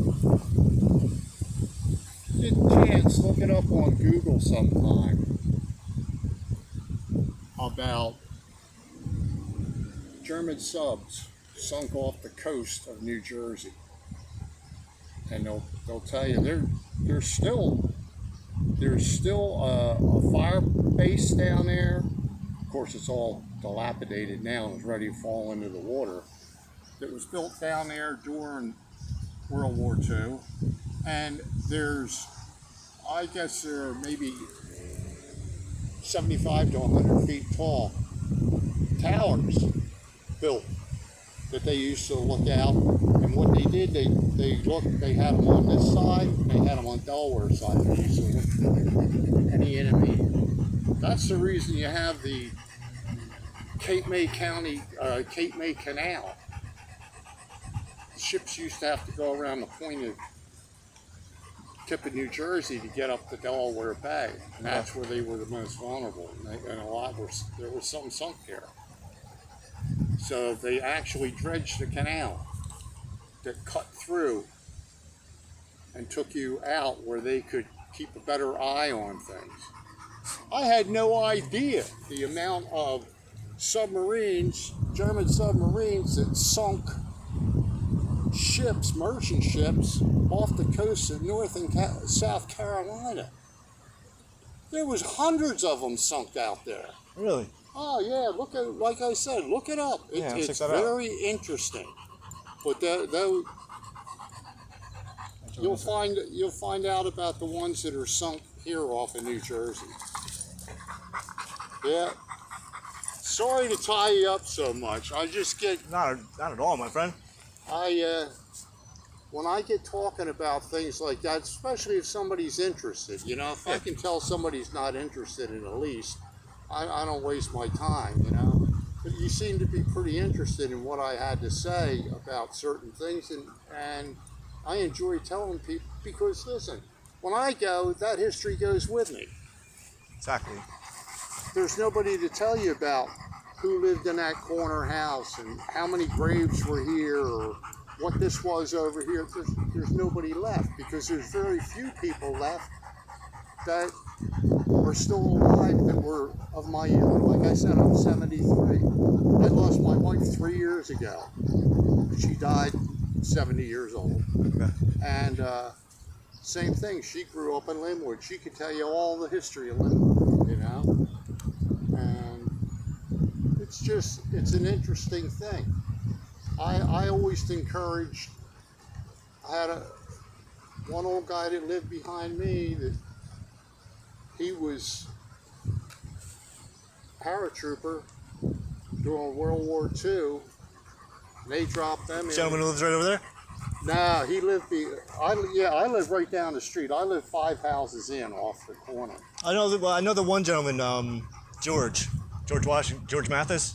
get a chance, look it up on Google sometime about German subs sunk off the coast of New Jersey, and they'll tell you there's still a fire base down there. Of course, it's all dilapidated now and is ready to fall into the water. That was built down there during World War II, and I guess there are maybe 75 to 100 feet tall towers built that they used to look out. And what they did, they had them on this side, and they had them on Delaware's side. They used to look at any enemy. That's the reason you have the Cape May Canal. Ships used to have to go around the tip of New Jersey to get up to Delaware Bay, and that's where they were the most vulnerable. And there was some sunk there. So they actually dredged the canal that cut through and took you out where they could keep a better eye on things. I had no idea the amount of submarines, German submarines, that sunk ships, merchant ships, off the coast of North and South Carolina. There was hundreds of them sunk out there. Really? Oh yeah, look at, like I said, look it up. Yeah, It's very interesting. But you'll find out about the ones that are sunk here off of New Jersey. Yeah. Sorry to tie you up so much. I just get Not at all, my friend. when I get talking about things like that, especially if somebody's interested, you know, if I can tell somebody's not interested in a lease, I don't waste my time, you know. But you seem to be pretty interested in what I had to say about certain things, and I enjoy telling people because, listen, when I go, that history goes with me. Exactly. There's nobody to tell you about who lived in that corner house and how many graves were here or what this was over here. There's nobody left because there's very few people left that are still alive that were of my youth. Like I said, I'm 73. I lost my wife 3 years ago. She died 70 years old. Okay. And same thing, she grew up in Linwood. She could tell you all the history of Linwood, you know? And it's an interesting thing. I always encouraged, I had one old guy that lived behind me that he was paratrooper during World War II. And they dropped them in. Gentleman who lives right over there? No, he lived I live right down the street. I live 5 houses in off the corner. I know the one gentleman, George Mathis.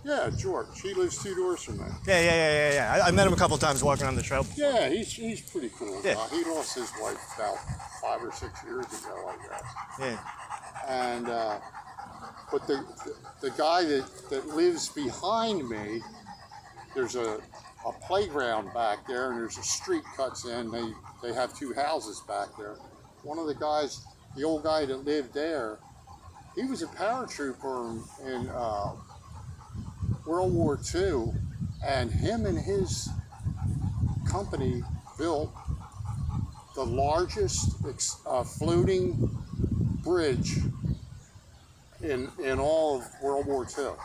Yeah, George. He lives 2 doors from me. Yeah. I met him a couple times walking around the trail. Yeah, he's pretty cool. Yeah. He lost his wife about 5 or 6 years ago, I guess. Yeah. And but the guy that lives behind me, there's a playground back there, and there's a street cuts in. They have 2 houses back there. One of the guys, the old guy that lived there, he was a paratrooper in World War II, and him and his company built the largest floating bridge in all of World War II.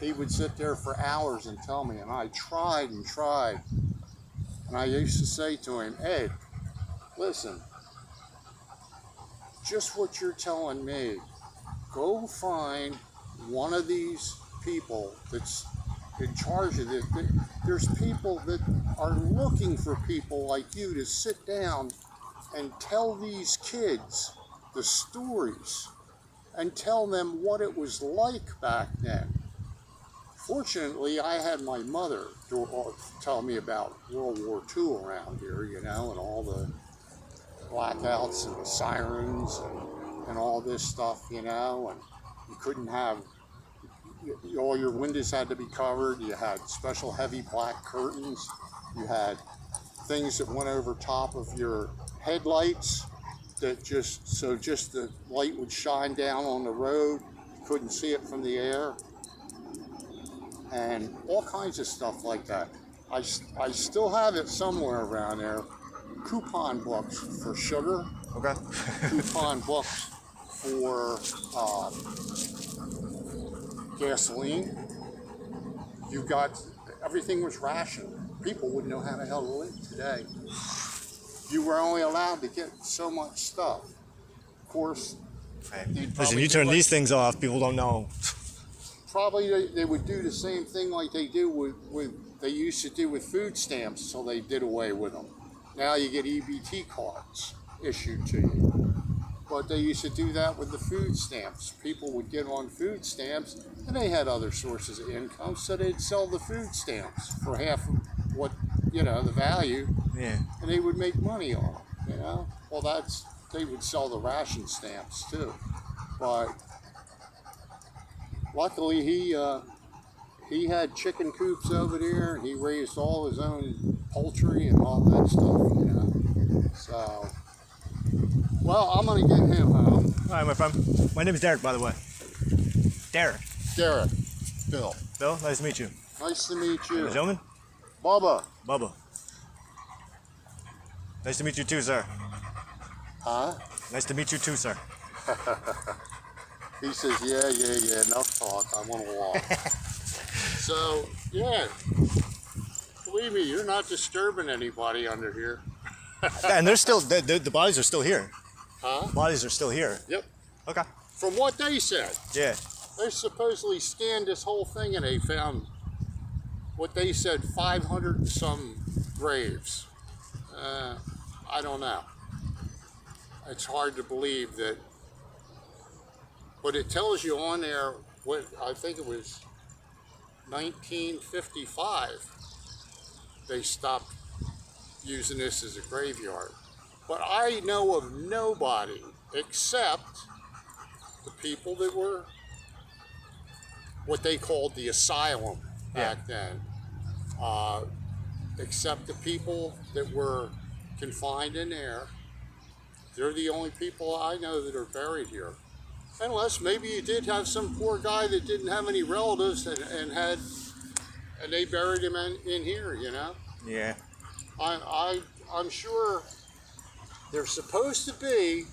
He would sit there for hours and tell me, and I tried, and I used to say to him, Ed, listen, just what you're telling me, go find one of these people that's in charge of this. There's people that are looking for people like you to sit down and tell these kids the stories and tell them what it was like back then. Fortunately, I had my mother tell me about World War II around here, you know, and all the blackouts and the sirens and all this stuff, you know, and you couldn't have, all your windows had to be covered. You had special heavy black curtains. You had things that went over top of your headlights that just the light would shine down on the road. You couldn't see it from the air. And all kinds of stuff like that. I still have it somewhere around there. Coupon books for sugar. Okay. Coupon books for gasoline. You got, everything was rationed. People wouldn't know how the hell to live today. You were only allowed to get so much stuff. Of course, Listen, you turn these things off, people don't know. Probably they would do the same thing like they do they used to do with food stamps, so they did away with them. Now you get EBT cards issued to you. But they used to do that with the food stamps. People would get on food stamps, and they had other sources of income, so they'd sell the food stamps for half of what, you know, the value. Yeah. And they would make money on them, you know? Well, they would sell the ration stamps too. But luckily he had chicken coops over there, and he raised all his own poultry and all that stuff, you know? So, well, I'm gonna get him home. All right, my friend. My name is Derek, by the way. Derek. Derek. Bill. Bill, nice to meet you. Nice to meet you. Gentlemen? Bubba. Bubba. Nice to meet you too, sir. Huh? Nice to meet you too, sir. He says, yeah, enough talk. I want to walk. So, yeah. Believe me, you're not disturbing anybody under here. And they're still, the bodies are still here. Huh? Bodies are still here. Yep. Okay. From what they said. Yeah. They supposedly scanned this whole thing and they found what they said 500 and some graves. I don't know. It's hard to believe that, but it tells you on there what I think it was 1955 they stopped using this as a graveyard. But I know of nobody except the people that were what they called the asylum back then, except the people that were confined in there. They're the only people I know that are buried here. Unless maybe you did have some poor guy that didn't have any relatives and they buried him in here, you know? Yeah. I'm sure there's supposed to be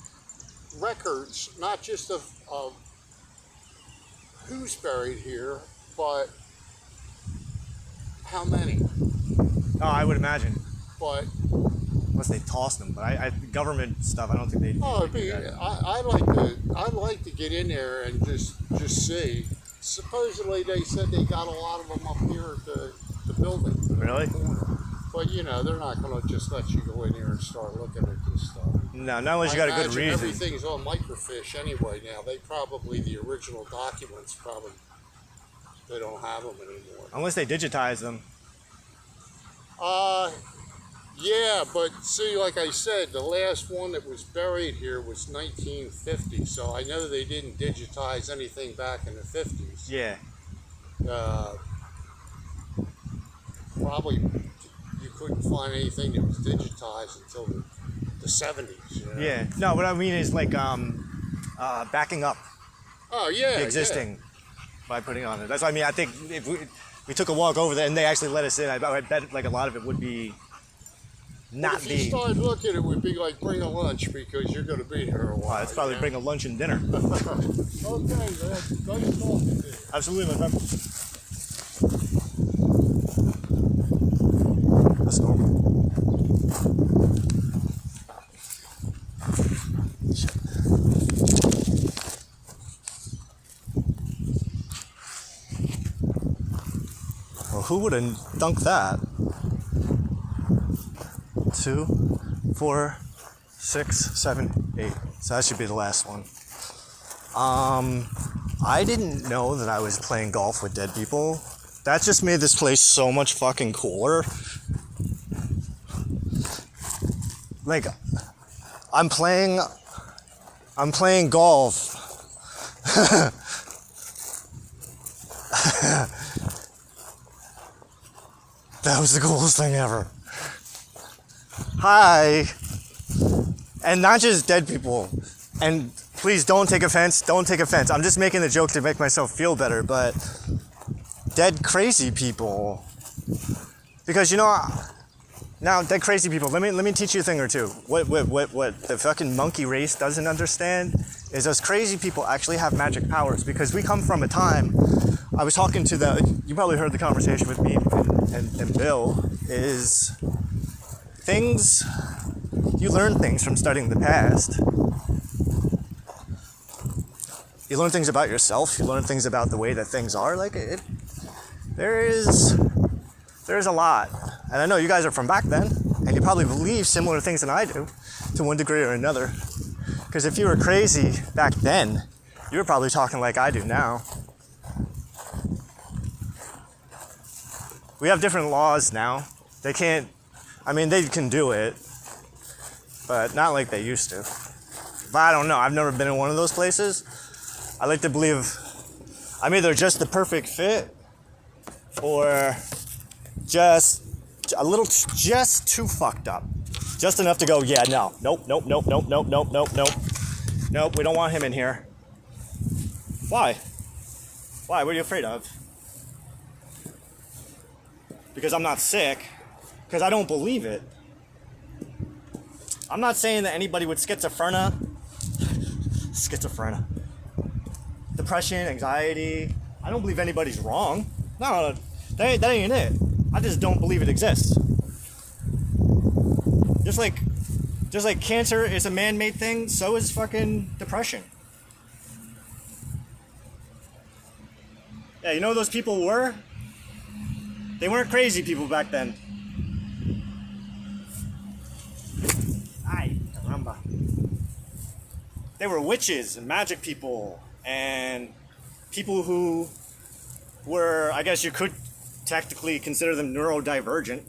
records, not just of who's buried here, but how many. Oh, I would imagine. But unless they tossed them, but I government stuff, I don't think they. oh, I'd like to get in there and just see. Supposedly they said they got a lot of them up here at the building. Really? But you know, they're not going to just let you go in here and start looking at this stuff. No, not unless you got a good reason. Everything's on microfiche anyway now. The original documents they don't have them anymore. Unless they digitize them. Yeah, but see, like I said, the last one that was buried here was 1950, so I know they didn't digitize anything back in the 50s. Yeah. Probably you couldn't find anything that was digitized until the 70s. You know? Yeah. No, what I mean is like backing up Oh, yeah. the existing by putting on it. That's what I mean. I think if we took a walk over there and they actually let us in, I bet like a lot of it would be not if you start looking, it would be like bring a lunch because you're going to be here a while. It's probably bring a lunch and dinner. Okay, man. Nice talking to you. Absolutely, my friend. That's normal. Shit. Well, who would have dunked that? 2, 4, 6, 7, 8. So that should be the last one. I didn't know that I was playing golf with dead people. That just made this place so much fucking cooler. Like, I'm playing golf. That was the coolest thing ever. Hi. And not just dead people. And please don't take offense. Don't take offense. I'm just making the joke to make myself feel better, but dead crazy people. Because you know, now dead crazy people, let me teach you a thing or two. What the fucking monkey race doesn't understand is us crazy people actually have magic powers, because we come from a time. I was talking to you probably heard the conversation with me and Bill, is things, you learn things from studying the past. You learn things about yourself, you learn things about the way that things are. Like, there's a lot. And I know you guys are from back then, and you probably believe similar things than I do, to one degree or another. Because if you were crazy back then, you were probably talking like I do now. We have different laws now. They can do it, but not like they used to. But I don't know, I've never been in one of those places. I like to believe I'm either just the perfect fit, or just a little, just too fucked up. Just enough to go, yeah, no, nope, we don't want him in here. Why? What are you afraid of? because I'm not sick, because I don't believe it. I'm not saying that anybody with schizophrenia, depression, anxiety, I don't believe anybody's wrong. No, that ain't it. I just don't believe it exists. Just like cancer is a man-made thing, so is fucking depression. Yeah, you know who those people were? They weren't crazy people back then. Ay, caramba. They were witches and magic people and people who were, I guess you could technically consider them neurodivergent.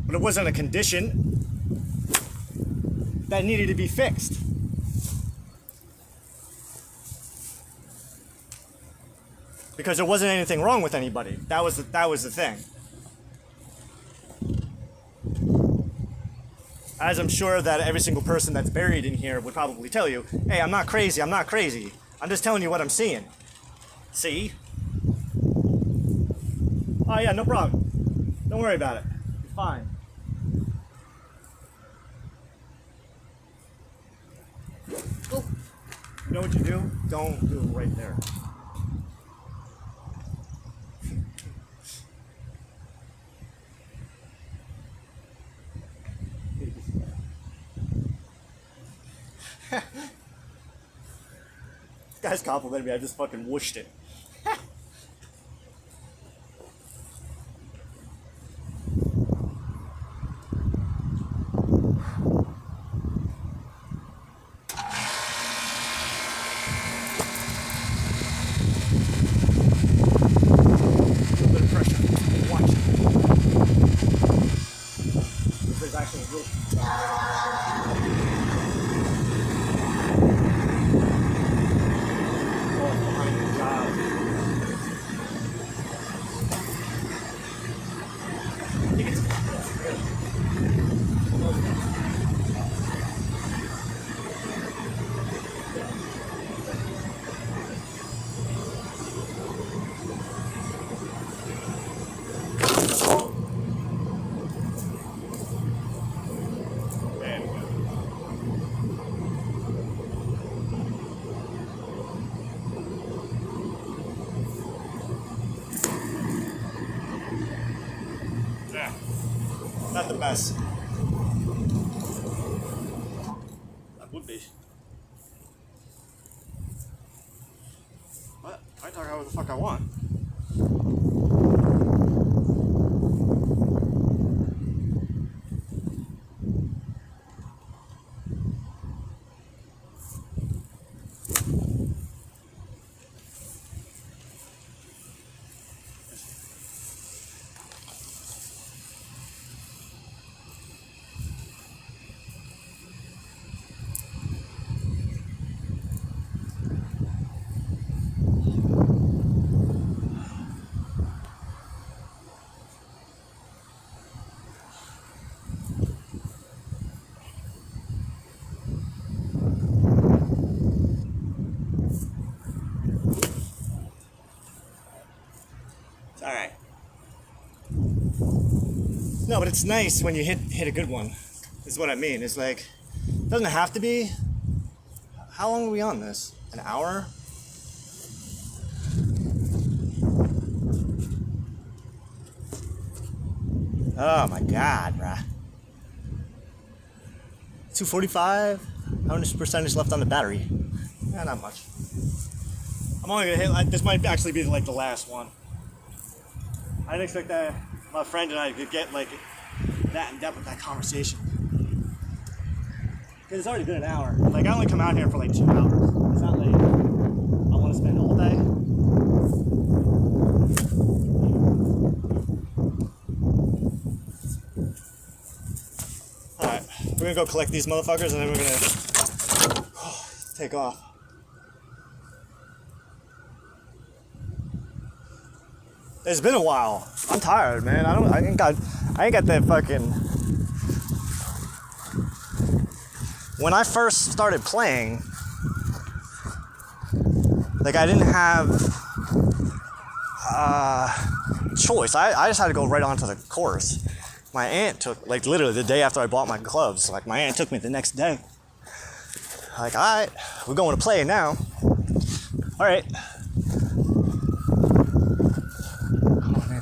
But it wasn't a condition that needed to be fixed. Because there wasn't anything wrong with anybody. That was the thing. As I'm sure that every single person that's buried in here would probably tell you, hey, I'm not crazy, I'm not crazy. I'm just telling you what I'm seeing. See? Oh yeah, no problem. Don't worry about it. It's fine. Oh. You know what you do? Don't do it right there. This guy's complimented me, I just fucking whooshed it. Not the best. That would be. What? I talk however the fuck I want. Alright. No, but it's nice when you hit a good one, is what I mean. It's like, it doesn't have to be. How long are we on this? An hour? Oh my god, bruh. 245? How much percentage left on the battery? Yeah, not much. I'm only gonna hit, like, this might actually be like the last one. I didn't expect that my friend and I could get like that in depth with that conversation. Because it's already been an hour. Like, I only come out here for like 2 hours. It's not like I want to spend all day. Alright, we're gonna go collect these motherfuckers and then we're gonna take off. It's been a while. I'm tired, man. I ain't got that fucking. When I first started playing, like, I didn't have choice. I just had to go right onto the course. My aunt took, like, literally the day after I bought my gloves. Like, my aunt took me the next day. Like, all right, we're going to play now. All right. Come on, man.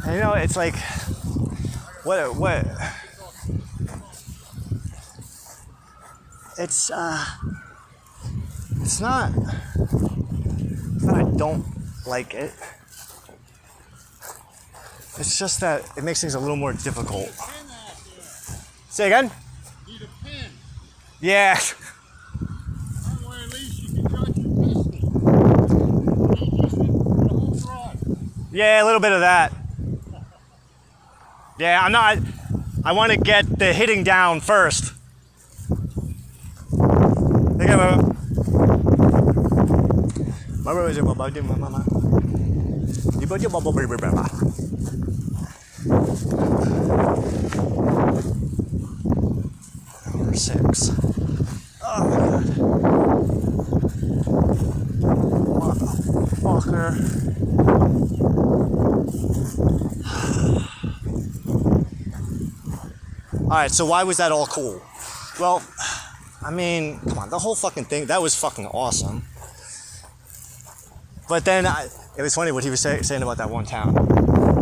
And, you know, it's like, what, it's not that I don't like it. It's just that it makes things a little more difficult. Say again? Need a pin. Yeah. That way at least you can judge your pistol. You just hit the whole rod. Yeah, a little bit of that. Yeah, I want to get the hitting down first. Number 6. Oh my god. Motherfucker. Alright, so why was that all cool? Well, I mean, come on, the whole fucking thing, that was fucking awesome. But then, it was funny what he was saying about that one town.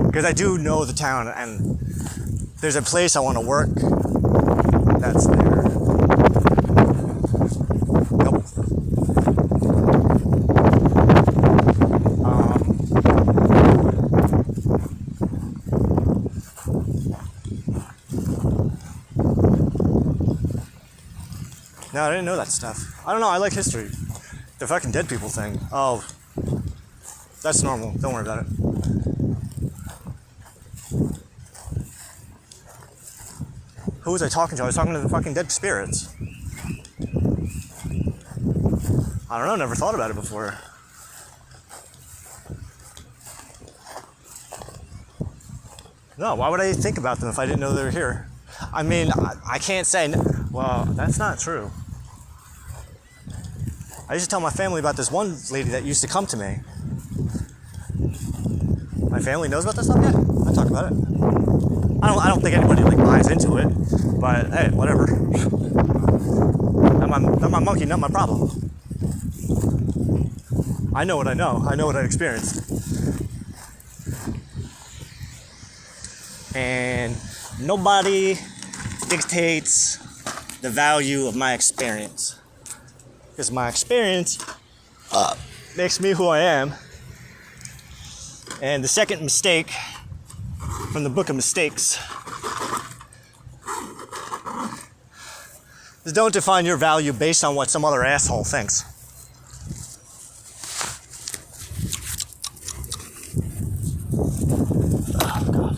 Because I do know the town, and there's a place I want to work that's there. Nope. No, I didn't know that stuff. I don't know, I like history. The fucking dead people thing. Oh, that's normal. Don't worry about it. Who was I talking to? I was talking to the fucking dead spirits. I don't know, never thought about it before. No, why would I think about them if I didn't know they were here? I mean, I can't say, well, that's not true. I used to tell my family about this one lady that used to come to me. My family knows about this stuff? Yeah, I talk about it. I don't think anybody like buys into it, but hey, whatever. Not my monkey, not my problem. I know what I know. I know what I experienced. And nobody dictates the value of my experience. Because my experience makes me who I am. And the second mistake from the book of mistakes is don't define your value based on what some other asshole thinks. Oh, God.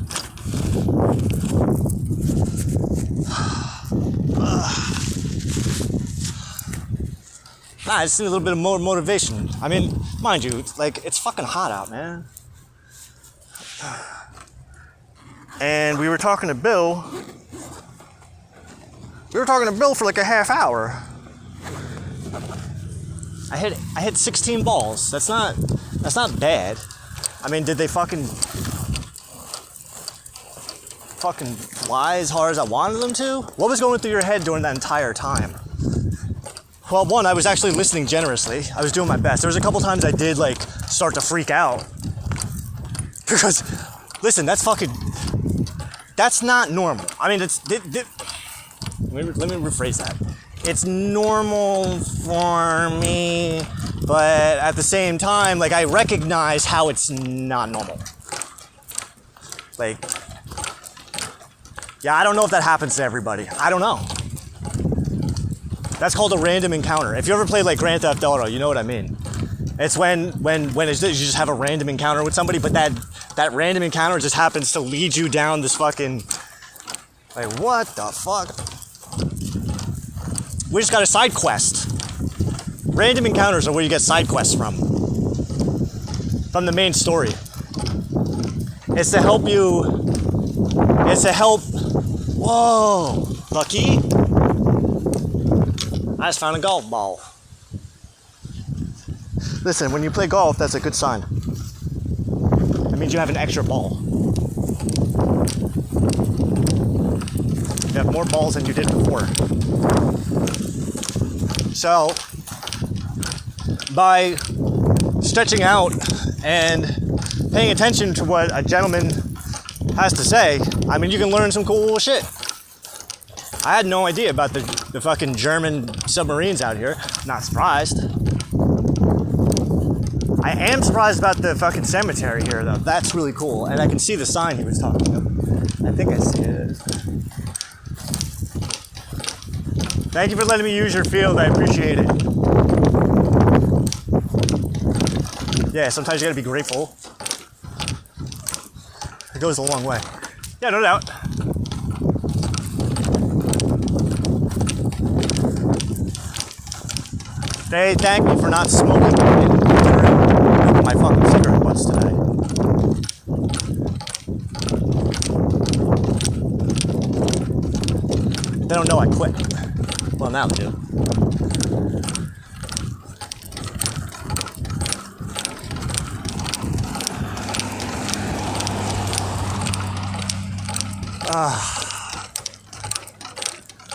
I just need a little bit of more motivation. I mean, mind you, like, it's fucking hot out, man. And we were talking to Bill. We were talking to Bill for like a half hour. I hit 16 balls. That's not bad. I mean, did they fucking fly as hard as I wanted them to? What was going through your head during that entire time? Well, one, I was actually listening generously. I was doing my best. There was a couple times I did like start to freak out. Because, listen, that's not normal. I mean, let me rephrase that. It's normal for me, but at the same time, like, I recognize how it's not normal. Like, yeah, I don't know if that happens to everybody. I don't know. That's called a random encounter. If you ever played like Grand Theft Auto, you know what I mean. It's when it's, you just have a random encounter with somebody, but that random encounter just happens to lead you down this fucking Like, what the fuck? We just got a side quest. Random encounters are where you get side quests from the main story. It's to help you. It's to help. Whoa, lucky! I just found a golf ball. Listen, when you play golf, that's a good sign. It means you have an extra ball. You have more balls than you did before. So, by stretching out and paying attention to what a gentleman has to say, I mean, you can learn some cool shit. I had no idea about the fucking German submarines out here. Not surprised. I am surprised about the fucking cemetery here, though. That's really cool. And I can see the sign he was talking about. I think I see it. Thank you for letting me use your field. I appreciate it. Yeah, sometimes you gotta be grateful. It goes a long way. Yeah, no doubt. They thank me for not smoking during my fucking cigarette butts today. They don't know I quit. Well, now they do.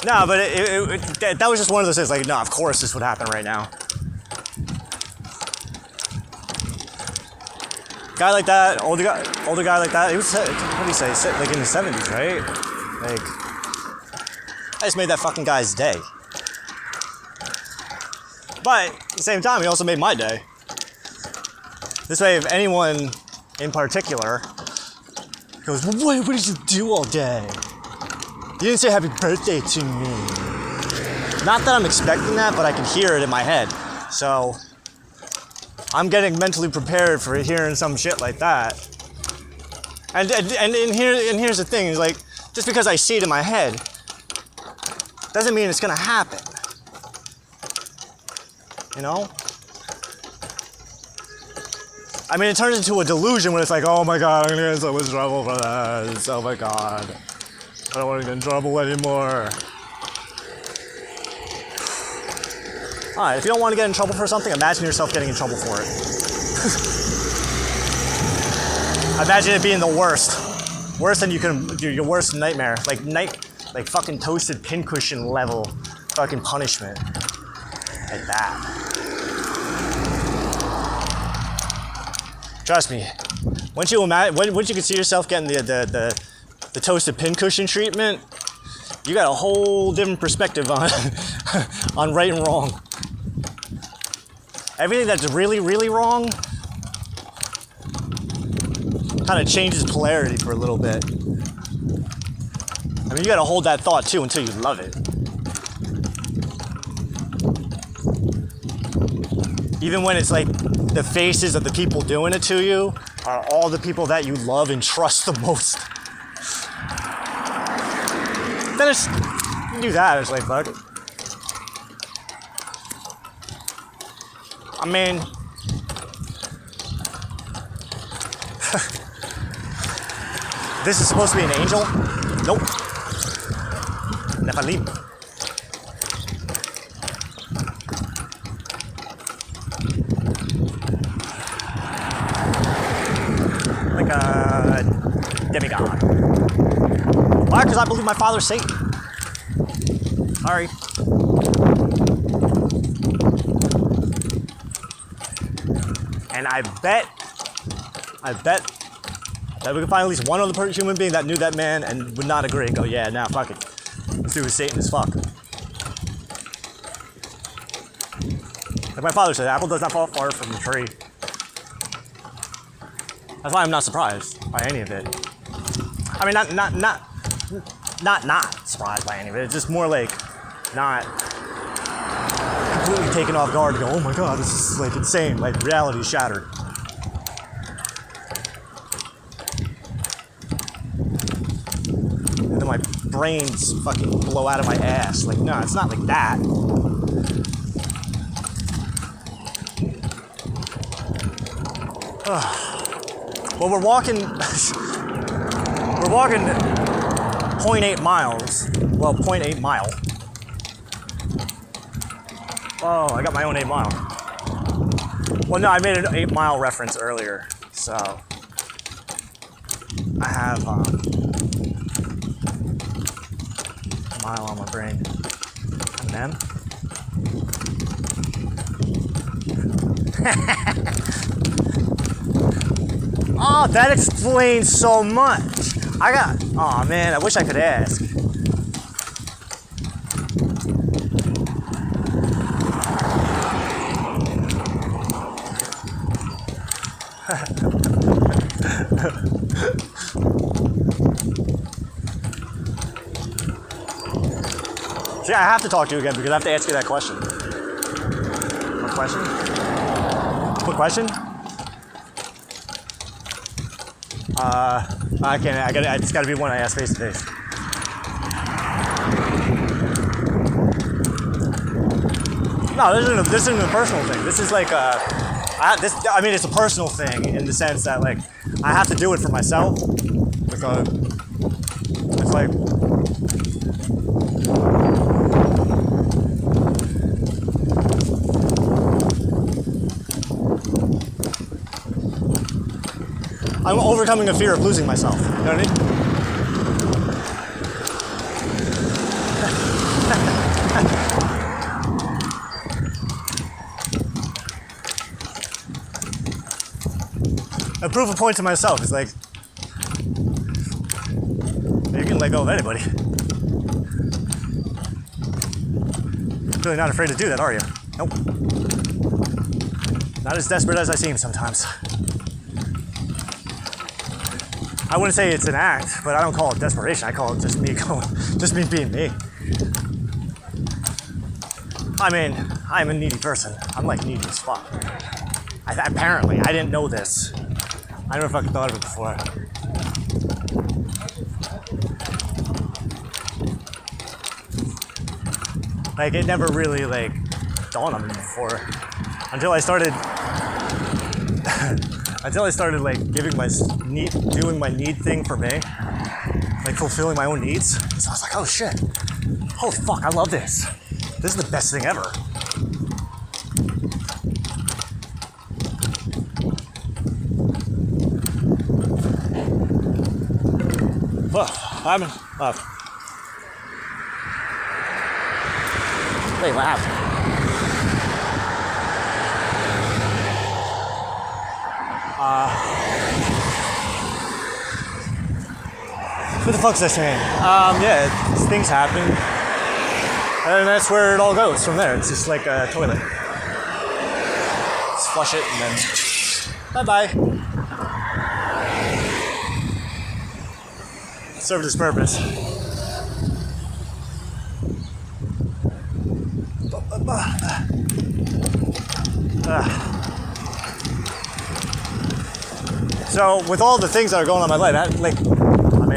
No, but that was just one of those things. Like, no, of course this would happen right now. Guy like that, older guy like that. He was, what do you say? Like in the 70s, right? Like, I just made that fucking guy's day. But at the same time, he also made my day. This way, if anyone in particular goes, what did you do all day? You didn't say happy birthday to me. Not that I'm expecting that, but I can hear it in my head. So I'm getting mentally prepared for hearing some shit like that. And here's the thing, is like, just because I see it in my head doesn't mean it's gonna happen. You know? I mean, it turns into a delusion when it's like, oh my god, I'm gonna get in so much trouble for this. Oh my god. I don't want to get in trouble anymore. Alright, if you don't want to get in trouble for something, imagine yourself getting in trouble for it. Imagine it being the worst. Worse than you can do, your worst nightmare. Like fucking toasted pincushion level fucking punishment. Like that. Trust me. Once you can see yourself getting the toasted pincushion treatment, you got a whole different perspective on on right and wrong. Everything that's really, really wrong kind of changes polarity for a little bit. I mean, you gotta hold that thought too until you love it. Even when it's like the faces of the people doing it to you are all the people that you love and trust the most. Then it's, you do that, it's like, fuck it. I mean, this is supposed to be an angel? Nope. Never leave. Like a demigod. Why? Because I believe my father's Satan. Sorry. And I bet that we could find at least one other human being that knew that man and would not agree and go, yeah, nah, fuck it. This dude is Satan as fuck. Like my father said, apple does not fall far from the tree. That's why I'm not surprised by any of it. I mean, not surprised by any of it. It's just more like not completely taken off guard and go, oh my god, this is like insane, like reality shattered. And then my brains fucking blow out of my ass. Like, no, it's not like that. Well, we're walking 0.8 miles. Well, 0.8 mile. Oh, I got my own 8 mile. Well, no, I made an 8 mile reference earlier, so I have a mile on my brain. And then oh, that explains so much. Oh man, I wish I could ask. See, I have to talk to you again because I have to ask you that question. What question? What question? I can't. It's got to be one I ask face to face. No, this isn't a personal thing. This is like I mean, it's a personal thing in the sense that like I have to do it for myself. Because it's like I'm overcoming a fear of losing myself. You know what I mean? A proof of point to myself is like, you can let go of anybody. You're really not afraid to do that, are you? Nope. Not as desperate as I seem sometimes. I wouldn't say it's an act, but I don't call it desperation. I call it just me being me. I mean, I'm a needy person. I'm like needy as fuck. Apparently, I didn't know this. I never fucking thought of it before. Like, it never really, like, dawned on me before. Until I started like doing my need thing for me, like fulfilling my own needs. So I was like, oh shit, holy fuck, I love this. This is the best thing ever. Wait, what happened? What the fuck's I saying? Yeah, things happen. And that's where it all goes from there. It's just like a toilet. Just flush it and then bye-bye. Served its purpose. So with all the things that are going on in my life,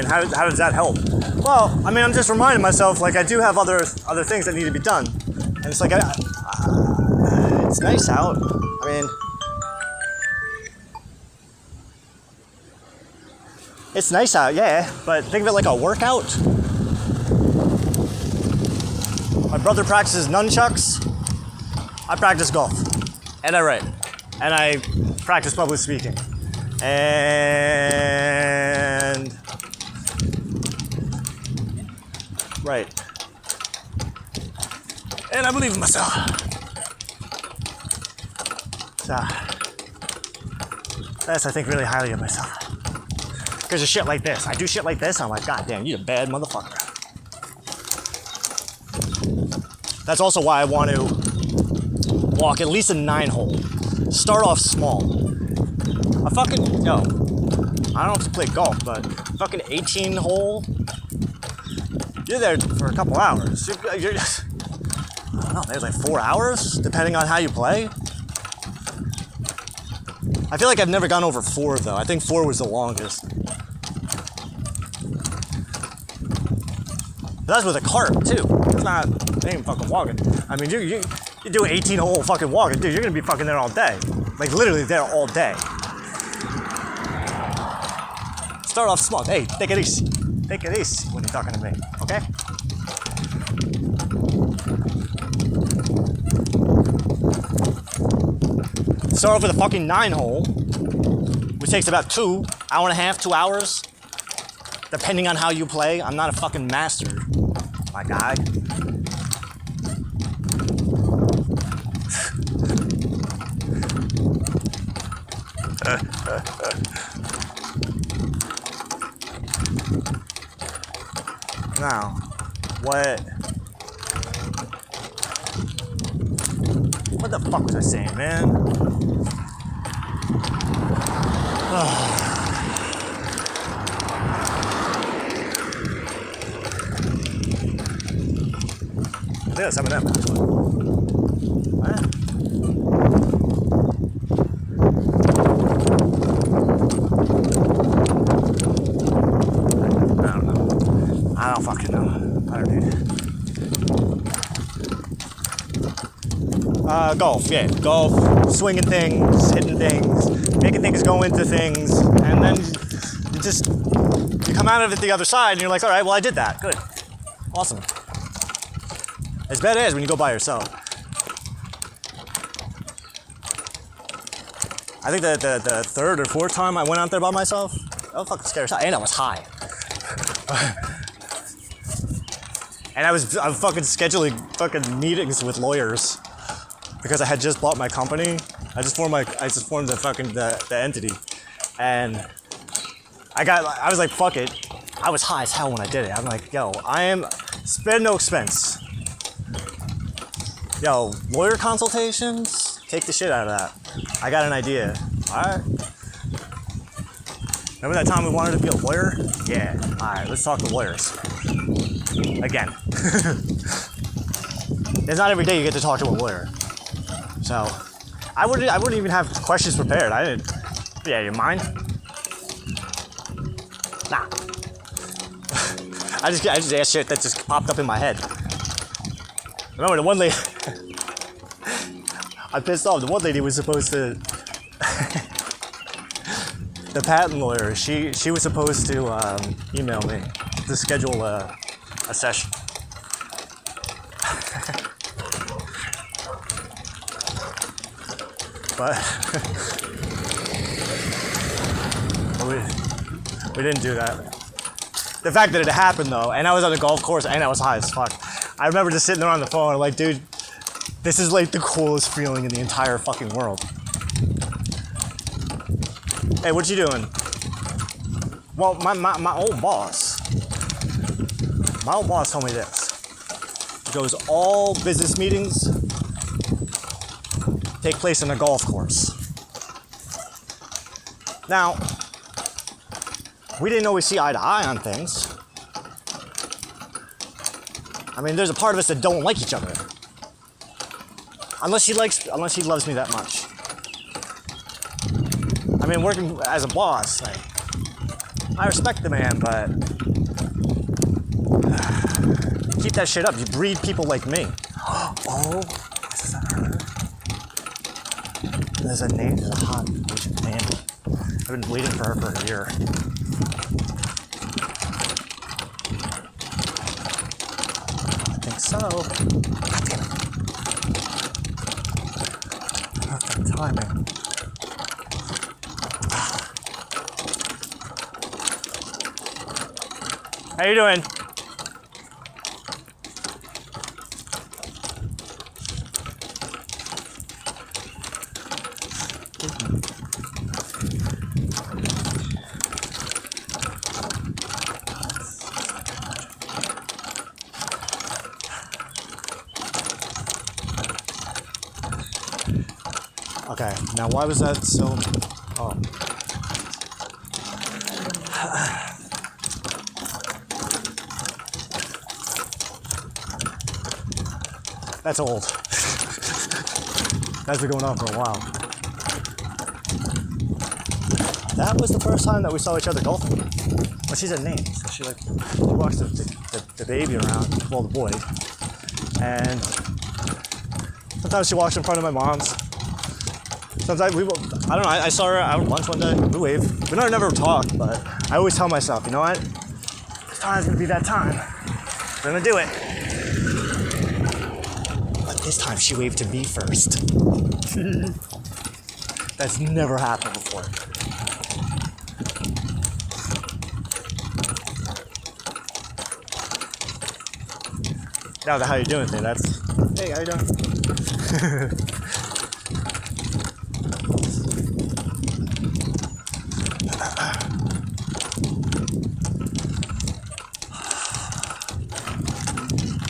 how does that help? Well, I mean, I'm just reminding myself, like, I do have other things that need to be done, and it's like it's nice out. I mean, it's nice out, yeah, but think of it like a workout. My brother practices nunchucks. I practice golf, and I write, and I practice public speaking, and right, and I believe in myself. So that's, I think, really highly of myself. Because of shit like this, I do shit like this, I'm like, God damn, you're a bad motherfucker. That's also why I want to walk at least a 9-hole. Start off small. I don't have to play golf, but fucking 18-hole, you're there for a couple hours. You're just, I don't know, maybe like 4 hours, depending on how you play. I feel like I've never gone over 4, though. I think 4 was the longest. But that's with a cart too. It's not, they ain't fucking walking. I mean, you do an 18-hole fucking walking, dude, you're gonna be fucking there all day. Like literally there all day. Start off small. Hey, take it easy. Take it easy when you're talking to me, okay? Start off with a fucking 9-hole, which takes about 2 hours, depending on how you play. I'm not a fucking master, my guy. Now, what the fuck was I saying, man? I think that's some of them. What? I don't fucking know. I don't need it. Golf, yeah. Golf, swinging things, hitting things, making things go into things, and then you come out of it the other side and you're like, all right, well, I did that. Good. Awesome. As bad as when you go by yourself. I think the third or fourth time I went out there by myself, I was fucking scared. And I was high. And I was fucking scheduling fucking meetings with lawyers because I had just bought my company. I just formed the fucking the entity, and I was like, fuck it. I was high as hell when I did it. I'm like, yo, I am spend no expense. Yo, lawyer consultations, take the shit out of that. I got an idea. All right. Remember that time we wanted to be a lawyer? Yeah. All right, let's talk to lawyers. Again. It's not every day you get to talk to a lawyer. So, I wouldn't even have questions prepared. I didn't. Yeah, you mind? Nah. I just asked shit that just popped up in my head. Remember the one lady? I pissed off. The one lady was supposed to. The patent lawyer. She was supposed to email me to schedule a session. But we didn't do that. The fact that it happened though, and I was on the golf course and I was high as fuck. I remember just sitting there on the phone like, dude, this is like the coolest feeling in the entire fucking world. Hey, what you doing? Well, my old boss told me this. He goes, all business meetings take place in a golf course. Now, we didn't always see eye to eye on things. I mean, there's a part of us that don't like each other. Unless he loves me that much. I mean, working as a boss, like, I respect the man, but keep that shit up. You breed people like me. Oh, is that her? There's a hot Asian Mandy. I've been waiting for her for a year. I think so. God damn it. Perfect timing. How you doing? Okay, now why was that so... Oh. That's old. That's been going on for a while. That was the first time that we saw each other golfing. Well, she's a name, so she walks to the baby around, well, the boy. And sometimes she walks in front of my mom's. Sometimes I don't know, I saw her out at lunch one day, we waved. We never talked, but I always tell myself, you know what? This time's gonna be that time. We're gonna do it. But this time she waved to me first. That's never happened before. Now the how you doing thing, that's, hey, how you doing?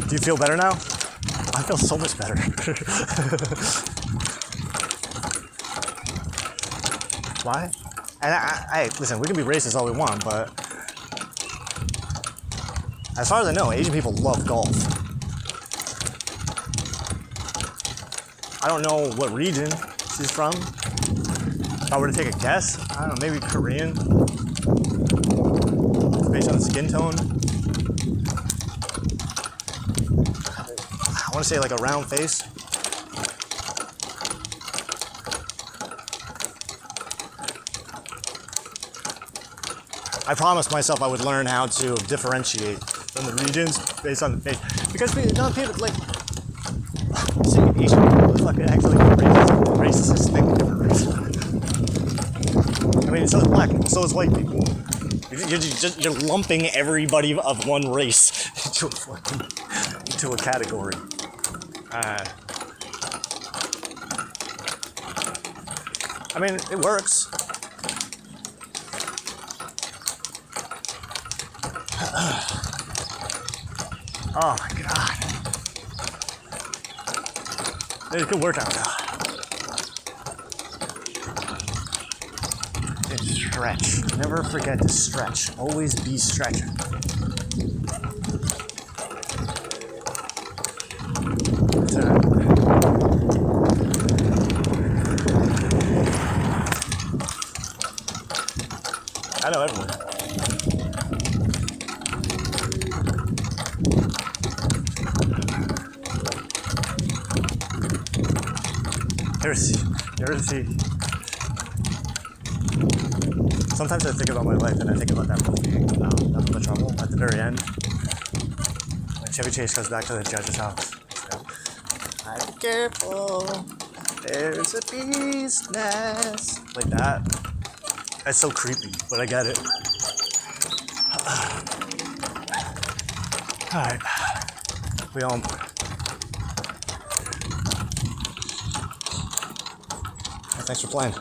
Do you feel better now? I feel so much better. Why? And I listen, we can be racist all we want, but as far as I know, Asian people love golf. I don't know what region she's from. If I were to take a guess, I don't know, maybe Korean. Based on the skin tone. I want to say like a round face. I promised myself I would learn how to differentiate from the regions based on the face. Because people like, seeing Asian people is fucking actually racist thing in different races. I mean, so is black people, so is white people. You're lumping everybody of one race into a category. I mean, it works. Oh my god. It's a good workout now. And stretch. Never forget to stretch. Always be stretching. I know everyone. Seriously. Sometimes I think about my life and I think about that movie, Nothing But Trouble, at the very end. When Chevy Chase goes back to the judge's house. I'm careful, there's a bee's nest. Like that. That's so creepy, but I get it. Alright. We home. Thanks for playing.